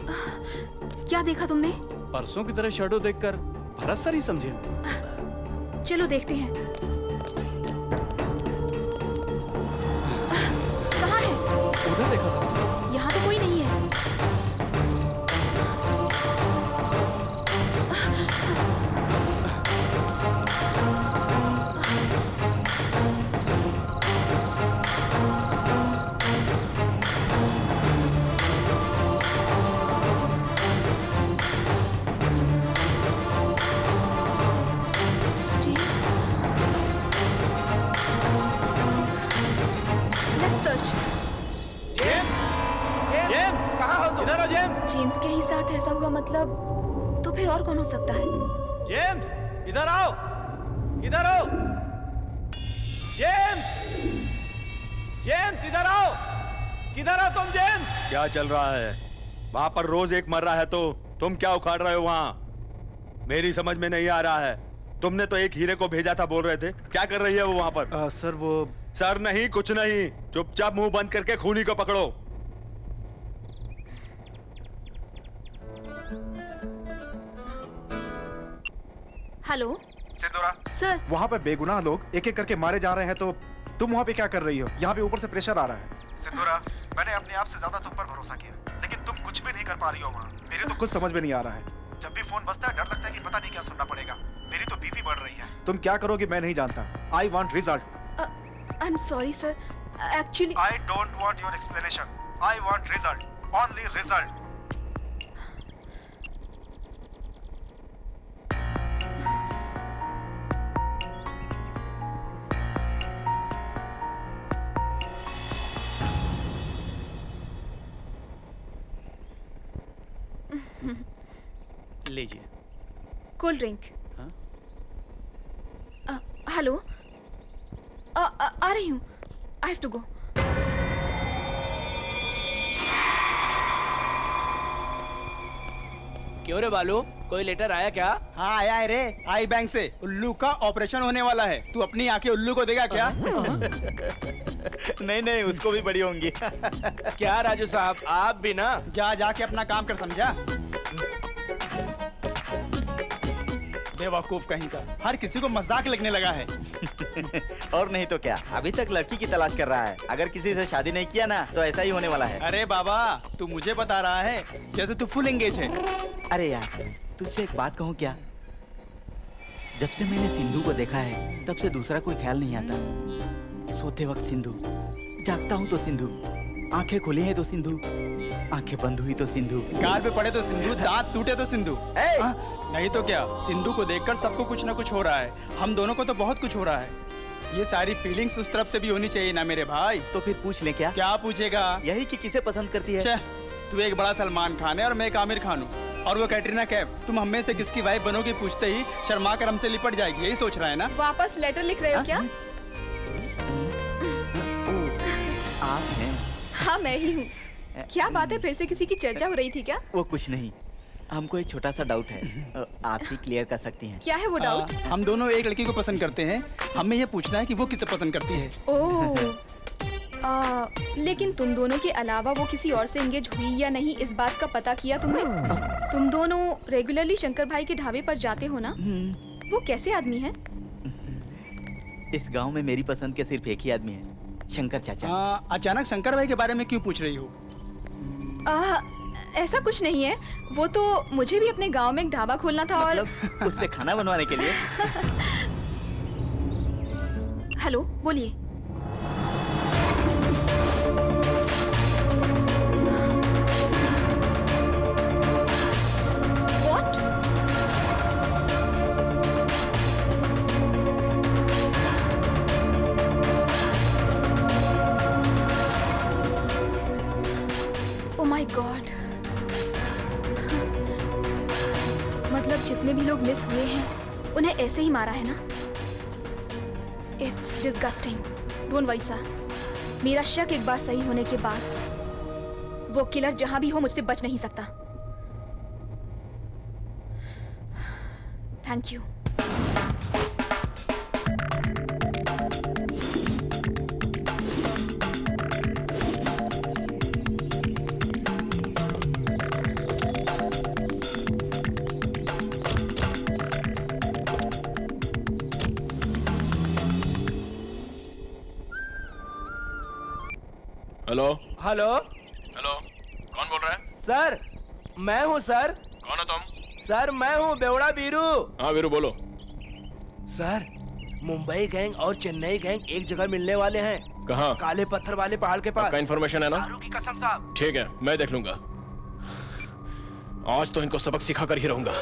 क्या देखा तुमने? परसों की तरह शैडो देखकर भरत सर ही समझे। चलो देखते हैं। कहाँ है? उधर देखा था। यहाँ तो कोई नहीं है। जेम्स के ही साथ ऐसा हुआ मतलब, तो फिर और कौन हो सकता है? जेम्स, इधर आओ, इधर आओ। जेम्स, जेम्स इधर आओ, किधर हो तुम जेम्स? क्या चल रहा है वहां पर? रोज एक मर रहा है तो तुम क्या उखाड़ रहे हो वहां? मेरी समझ में नहीं आ रहा है। तुमने तो एक हीरे को भेजा था बोल रहे थे, क्या कर रही है वो वहां पर? सर वो सर नहीं, कुछ नहीं, चुपचाप मुंह बंद करके खूनी को पकड़ो। हेलो सिंदूरा सर, वहाँ पे बेगुनाह लोग एक एक करके मारे जा रहे हैं, तो तुम वहाँ पे क्या कर रही हो? यहाँ पे ऊपर से प्रेशर आ रहा है। सिंदूरा, मैंने अपने आप से ज्यादा तुम पर भरोसा किया, लेकिन तुम कुछ भी नहीं कर पा रही हो वहाँ। मेरे तो कुछ समझ में नहीं आ रहा है। जब भी फोन बजता है डर लगता है कि पता नहीं क्या सुनना पड़ेगा। मेरी तो बीपी बढ़ रही है। तुम क्या करोगी मैं नहीं जानता। I want result. I am sorry sir, actually I don't want your explanation. I want result, only result. लीजिए कोल्ड ड्रिंक। हेलो, आ रही हूँ। I have to go. क्यों रे बालू, कोई लेटर आया क्या? हाँ आया है रे, आई बैंक से। उल्लू का ऑपरेशन होने वाला है। तू अपनी आंखें उल्लू को देगा क्या? नहीं नहीं, उसको भी बड़ी होंगी। क्या राजू साहब, आप भी ना? जा जाके अपना काम कर, समझा? बेवकूफ कहीं का, हर किसी को मजाक लगने लगा है। और नहीं तो क्या, अभी तक लड़की की तलाश कर रहा है। अगर किसी से शादी नहीं किया ना तो ऐसा ही होने वाला है। अरे बाबा, तू मुझे बता रहा है जैसे तू फुल एंगेज है। अरे यार, तुझसे एक बात कहूँ क्या? जब से मैंने सिंधु को देखा है तब से दूसरा कोई ख्याल नहीं आता। सोते वक्त सिंधु, जागता हूँ तो सिंधु, आंखें खुली हैं तो सिंधु, आंखें बंद हुई तो सिंधु, गाल पे पड़े तो सिंधु, दांत टूटे तो सिंधु। नहीं तो क्या, सिंधु को देखकर सबको कुछ ना कुछ हो रहा है। हम दोनों को तो बहुत कुछ हो रहा है। ये सारी फीलिंग्स उस तरफ से भी होनी चाहिए ना मेरे भाई। तो फिर पूछ ले। क्या पूछेगा? यही कि किसे पसंद करती है। तू एक बड़ा सलमान खान है और मैं एक आमिर खान हूँ, और वो कैटरीना कैफ। तुम हमें से किसकी वाइफ बनोगी पूछते ही शर्मा कर हमसे लिपट जाएगी। यही सोच रहा है ना? वापस लेटर लिख रहे हो क्या? आप हैं? हाँ मैं ही हूँ। क्या बात है, फिर से किसी की चर्चा हो रही थी क्या? वो कुछ नहीं, हमको एक छोटा सा डाउट है, आप ही क्लियर कर सकती हैं। क्या है वो डाउट? हम दोनों एक लड़की को पसंद करते हैं, हमें ये पूछना है कि वो किसे पसंद करती है। ओह, लेकिन तुम दोनों के अलावा वो किसी और से एंगेज हुई या नहीं, इस बात का पता किया तुमने? तुम दोनों रेगुलरली शंकर भाई के ढाबे पर जाते हो ना? वो कैसे आदमी है? इस गांव में मेरी पसंद के सिर्फ एक ही आदमी है, शंकर चाचा। अचानक शंकर भाई के बारे में क्यों पूछ रही हो? ऐसा कुछ नहीं है, वो तो मुझे भी अपने गांव में एक ढाबा खोलना था और उससे खाना बनवाने के लिए। हेलो, बोलिए। What? Oh my God. मतलब जितने भी लोग मिस हुए हैं उन्हें ऐसे ही मारा है ना? It's disgusting. Don't worry, sir. मेरा शक एक बार सही होने के बाद वो किलर जहां भी हो मुझसे बच नहीं सकता। Thank you. Hello hello hello, कौन बोल रहा है? सर, मैं हूँ सर। कौन हो तुम? सर, मैं हूँ बेवड़ा बीरू। हाँ वीरू, बोलो। सर, मुंबई गैंग और चेन्नई गैंग एक जगह मिलने वाले हैं। कहाँ? काले पत्थर वाले पहाड़ के पास। आपका इन्फॉर्मेशन है ना? दारू की कसम साहब। ठीक है, मैं देख लूंगा। आज तो इनको सबक सिखा कर ही रहूंगा।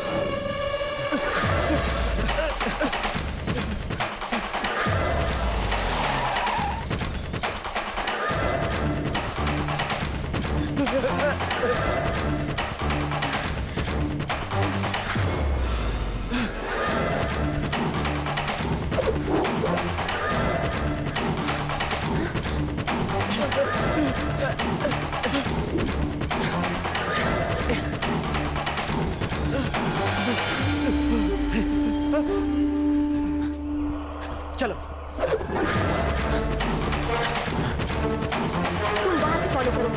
चलो। तुम वहां से फॉलो करो।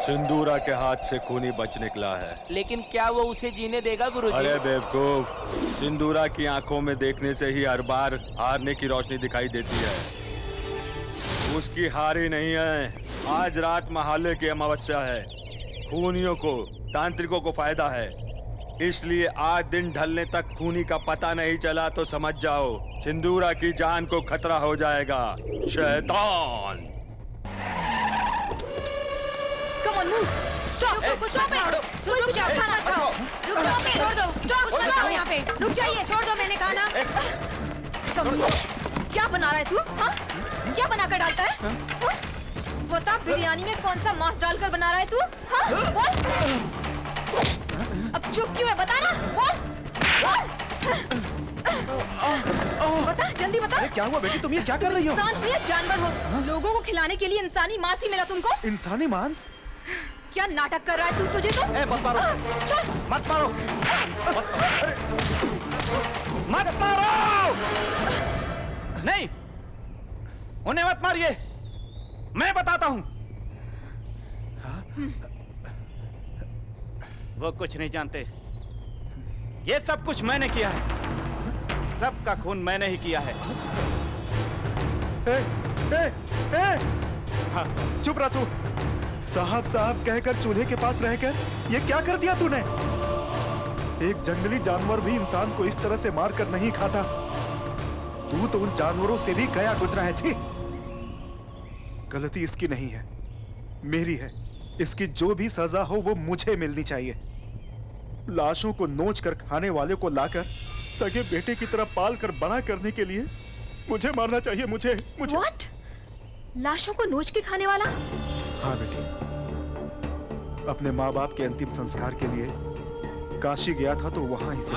सिंदूरा के हाथ से खूनी बच निकला है। लेकिन क्या वो उसे जीने देगा गुरुजी? अरे बेवकूफ, सिंदूरा की आंखों में देखने से ही हर बार हारने की रोशनी दिखाई देती है। उसकी हार ही नहीं है। आज रात महालय की अमावस्या है। खूनियों को, तांत्रिकों को फायदा है, इसलिए आज दिन ढलने तक खूनी का पता नहीं चला तो समझ जाओ सिंदूरा की जान को खतरा हो जाएगा। शैतान! Come on, move. Stop. Stop it. रुक जाओ, खाना खाओ। रुक जाओ, छोड़ दो। Stop, कुछ मत करो यहाँ पे। रुक जाइए, छोड़ दो, मैंने कहा ना। क्या बना रहा है तू? हाँ? क्या बना कर डालता है? हाँ? बता, बिरयानी में कौन सा मांस डालकर बना रहा है तू? हाँ? बोल। अब चुप क्यों है? बता ना। बोल। बता, जल्दी बता। क्या हुआ बेटी, तुम ये क्या कर रही हो? इंसान हो या जानवर हो, लोगों को खिलाने के लिए इंसानी मांस ही मिला तुमको? इंसानी मांस? क्या नाटक कर रहा है तू? तुझे तो मत मारो, चल मत मारो, मत मारो! नहीं, उन्हें मत मारिए, मैं बताता हूं। वो कुछ नहीं जानते। ये सब कुछ मैंने किया है। सबका खून मैंने ही किया है। हाँ, चुप रहा तू। साहब साहब कहकर चूल्हे के पास रहकर ये क्या कर दिया तूने? एक जंगली जानवर भी इंसान को इस तरह से मार कर नहीं खाता। तू तो उन जानवरों से भी गया गुजरा है। छी! गलती इसकी नहीं है, मेरी है। इसकी जो भी सजा हो वो मुझे मिलनी चाहिए। लाशों को नोच कर खाने वाले को लाकर सगे बेटे की तरह पाल कर बड़ा करने के लिए मुझे मारना चाहिए। मुझे What? लाशों को नोच के खाने वाला? हाँ बेटी, अपने माँ बाप के अंतिम संस्कार के लिए काशी गया था तो वहां ही से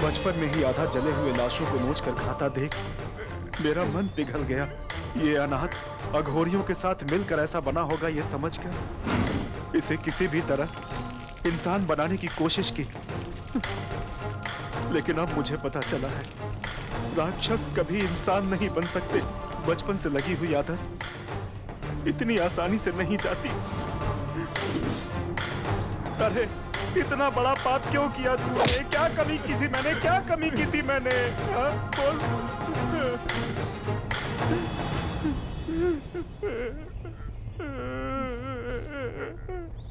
बचपन में ही आधा जले हुए लाशों को नोच कर खाता देख मेरा मन पिघल गया। ये अनाथ अघोरियों के साथ मिलकर ऐसा बना होगा ये समझकर इसे किसी भी तरह इंसान बनाने की कोशिश की। लेकिन अब मुझे पता चला है राक्षस कभी इंसान नहीं बन सकते। बचपन से लगी हुई आदत इतनी आसानी से नहीं जाती। अरे इतना बड़ा पाप क्यों किया तूने? क्या कमी की थी मैंने? क्या कमी की थी मैंने? हाँ, बोल।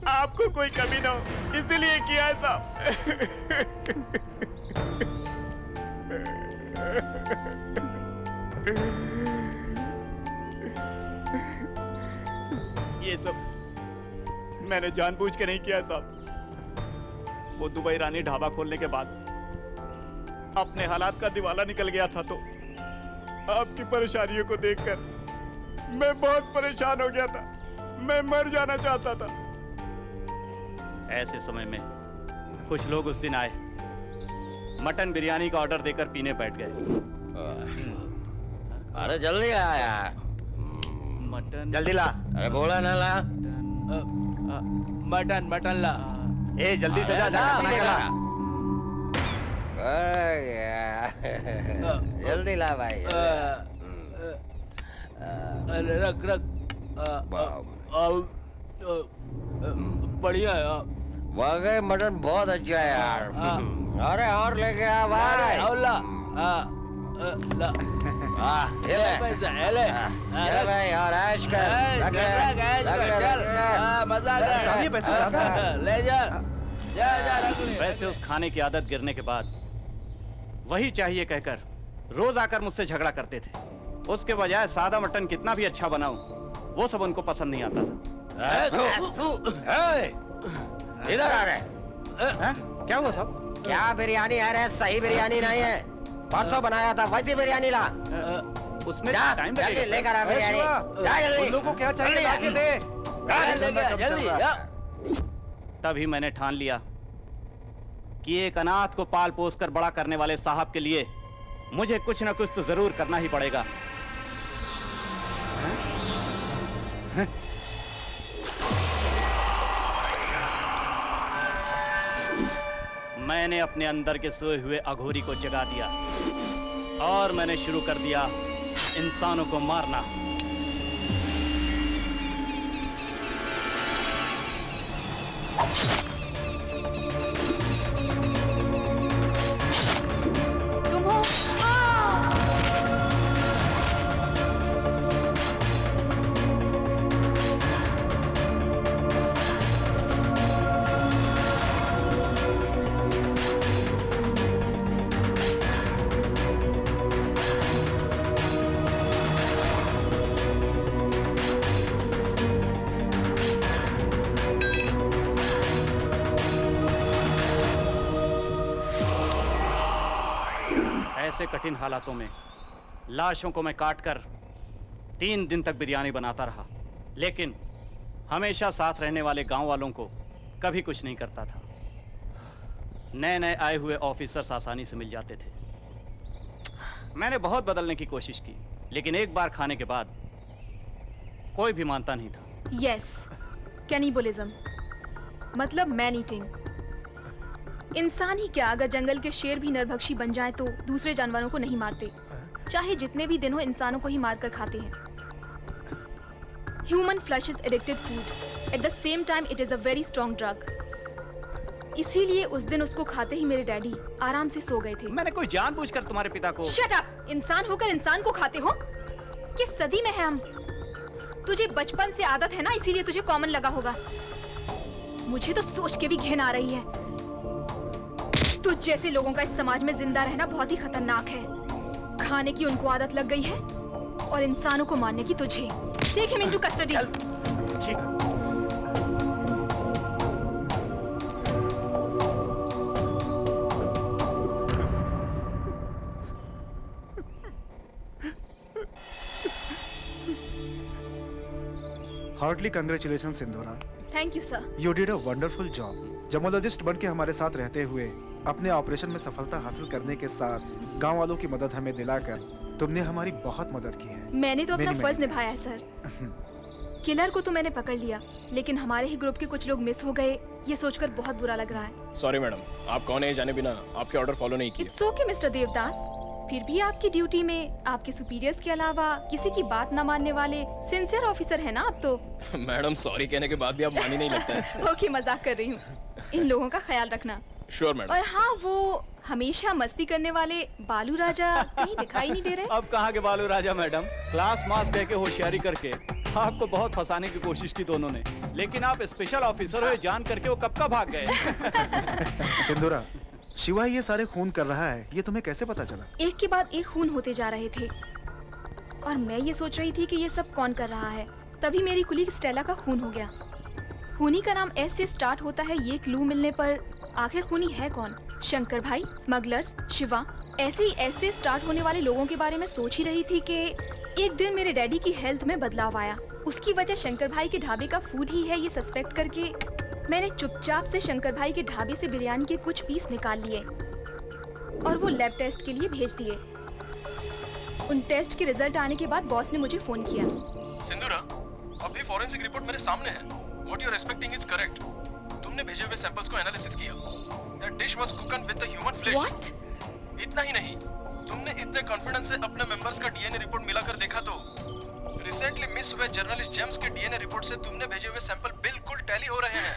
आपको कोई कमी ना हो इसीलिए किया साहब। ये सब मैंने जानबूझ के नहीं किया साहब। वो दुबई रानी ढाबा खोलने के बाद अपने हालात का दिवाला निकल गया था, तो आपकी परेशानियों को देखकर मैं बहुत परेशान हो गया था। मैं मर जाना चाहता था। ऐसे समय में कुछ लोग उस दिन आए, मटन बिरयानी का ऑर्डर देकर पीने बैठ गए। अरे जल्दी आ यार। मटन जल्दी ला। अरे बोला ना ला। मटन ला। ए जल्दी से जा, खाना खा। जल्दी ला भाई। रख बढ़िया है। वाकई मटन बहुत अच्छा है यार। अरे और लेके आ भाई। ये भाई और ऐश कर। मजा ले जा। वैसे उस खाने की आदत गिरने के बाद वही चाहिए कहकर रोज आकर मुझसे झगड़ा करते थे। उसके बजाय सादा मटन कितना भी अच्छा बनाऊं, वो सब उनको पसंद नहीं आता था। इधर आ रहे। क्या हुआ साहब? क्या बिरयानी है रे? सही बिरयानी नहीं है। परसों बनाया था वैसी बिरयानी ला। उसमें टाइम जल्दी लेकर आ बिरयानी। जा जल्दी। उन लोगों को क्या चाहिए लाके दे। जल्दी। तभी मैंने ठान लिया कि एक अनाथ को पाल पोस कर बड़ा करने वाले साहब के लिए मुझे कुछ न कुछ तो जरूर करना ही पड़ेगा। मैंने अपने अंदर के सोए हुए अघोरी को जगा दिया और मैंने शुरू कर दिया इंसानों को मारना। तुम हो? ऐसे कठिन हालातों में लाशों को मैं काटकर 3 दिन तक बिरयानी बनाता रहा, लेकिन हमेशा साथ रहने वाले गांव वालों को कभी कुछ नहीं करता था। नए नए आए हुए ऑफिसर्स आसानी से मिल जाते थे। मैंने बहुत बदलने की कोशिश की, लेकिन एक बार खाने के बाद कोई भी मानता नहीं था। यस, कैनिबलिज्म मतलब मैन ईटिंग। इंसान ही क्या, अगर जंगल के शेर भी नरभक्षी बन जाएं तो दूसरे जानवरों को नहीं मारते, चाहे जितने भी दिन हो इंसानों को ही मारकर खाते हैं। Human flesh is addicted food, at the same time it is a very strong drug. इसीलिए उस दिन उसको खाते ही मेरे डैडी आराम से सो गए थे। मैंने कोई जानबूझकर तुम्हारे पिता को। Shut up! इंसान होकर इंसान को खाते हो? किस सदी में है हम? तुझे बचपन से आदत है ना, इसीलिए तुझे कॉमन लगा होगा। मुझे तो सोच के भी घिन आ रही है। तुझ जैसे लोगों का इस समाज में जिंदा रहना बहुत ही खतरनाक है। खाने की उनको आदत लग गई है और इंसानों को मारने की तुझे। Take him into custody. Heartily congratulation Sindhura. Thank you sir. You did a wonderful job. Gemologist बन के हमारे साथ रहते हुए अपने ऑपरेशन में सफलता हासिल करने के साथ गांव वालों की मदद हमें दिलाकर तुमने हमारी बहुत मदद की है। मैंने तो अपना फर्ज निभाया है सर। किलर को तो मैंने पकड़ लिया, लेकिन हमारे ही ग्रुप के कुछ लोग मिस हो गए, ये सोचकर बहुत बुरा लग रहा है। सॉरी मैडम, आप कौन है जाने बिना आपके ऑर्डर फॉलो नहीं किए। It's okay mister Devdas. फिर भी आपकी ड्यूटी में आपके सुपीरियर्स के अलावा किसी की बात न मानने वाले सिंसियर ऑफिसर है ना आप तो। मैडम सॉरी कहने के बाद भी आप मानी नहीं लगता है। ओके, मजाक कर रही हूँ। इन लोगों का ख्याल रखना। Sure madam. और हाँ, वो हमेशा मस्ती करने वाले बालू राजा कहीं दिखाई नहीं दे रहे। अब कहाँ के बालू राजा मैडम, क्लास मास कह के होशियारी करके आपको बहुत फंसाने की कोशिश की दोनों ने, लेकिन आप स्पेशल ऑफिसर हो जान करके वो कब का भाग गए। सिंधुरा, शिवा ये सारे खून कर रहा है, ये तुम्हें कैसे पता चला? एक के बाद एक खून होते जा रहे थे और मैं ये सोच रही थी कि ये सब कौन कर रहा है। तभी मेरी कुलीग स्टेला का खून हो गया। खूनी का नाम एस से स्टार्ट होता है, ये क्लू मिलने पर आखिर खूनी है कौन? शंकर भाई, स्मगलर्स, शिवा। ऐसे ही एस से स्टार्ट होने वाले लोगों के बारे में सोच ही रही थी कि एक दिन मेरे डैडी की हेल्थ में बदलाव आया। उसकी वजह शंकर भाई के ढाबे का फूड ही है, ये सस्पेक्ट करके मैंने चुपचाप से शंकर भाई के ढाबे से बिरयानी के कुछ पीस निकाल लिए और वो लैब टेस्ट के लिए भेज दिए। उन टेस्ट के रिजल्ट आने के बाद बॉस ने मुझे फोन किया। सिंधुरा, अभी फॉरेंसिक रिपोर्ट मेरे सामने है। What you are expecting is correct. तुमने भेजे हुए सैंपल्स को एनालिसिस किया। That dish was cooked with the human flesh. What? इतना ही नहीं, तुमने इतने कॉन्फिडेंस से अपने मेंबर्स का डीएनए रिपोर्ट मिलाकर देखा तो रिसेंटली मिस हुए जर्नलिस्ट जेम्स के डीएनए रिपोर्ट से तुमने भेजे हुए सैंपल बिल्कुल टैली हो रहे हैं।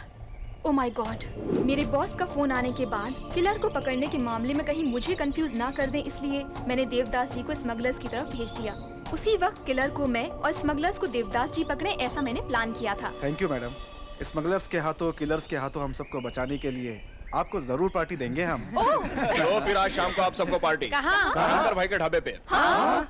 ओह माय गॉड, मेरे बॉस का फोन आने के बाद किलर को पकड़ने के मामले में कहीं मुझे कंफ्यूज ना कर दें, इसलिए मैंने देवदास जी को स्मगलर्स की तरफ भेज दिया। उसी वक्त किलर को मैं और स्मगलर्स को देवदास जी पकड़े, ऐसा मैंने प्लान किया था। Thank you madam. स्मगलर्स के हाथों, किलर्स के हाथों हम सबको बचाने के लिए आपको जरूर पार्टी देंगे हम। तो फिर आज शाम को आप सबको पार्टी कहाँ? शंकर भाई के ढाबे पे। हाँ?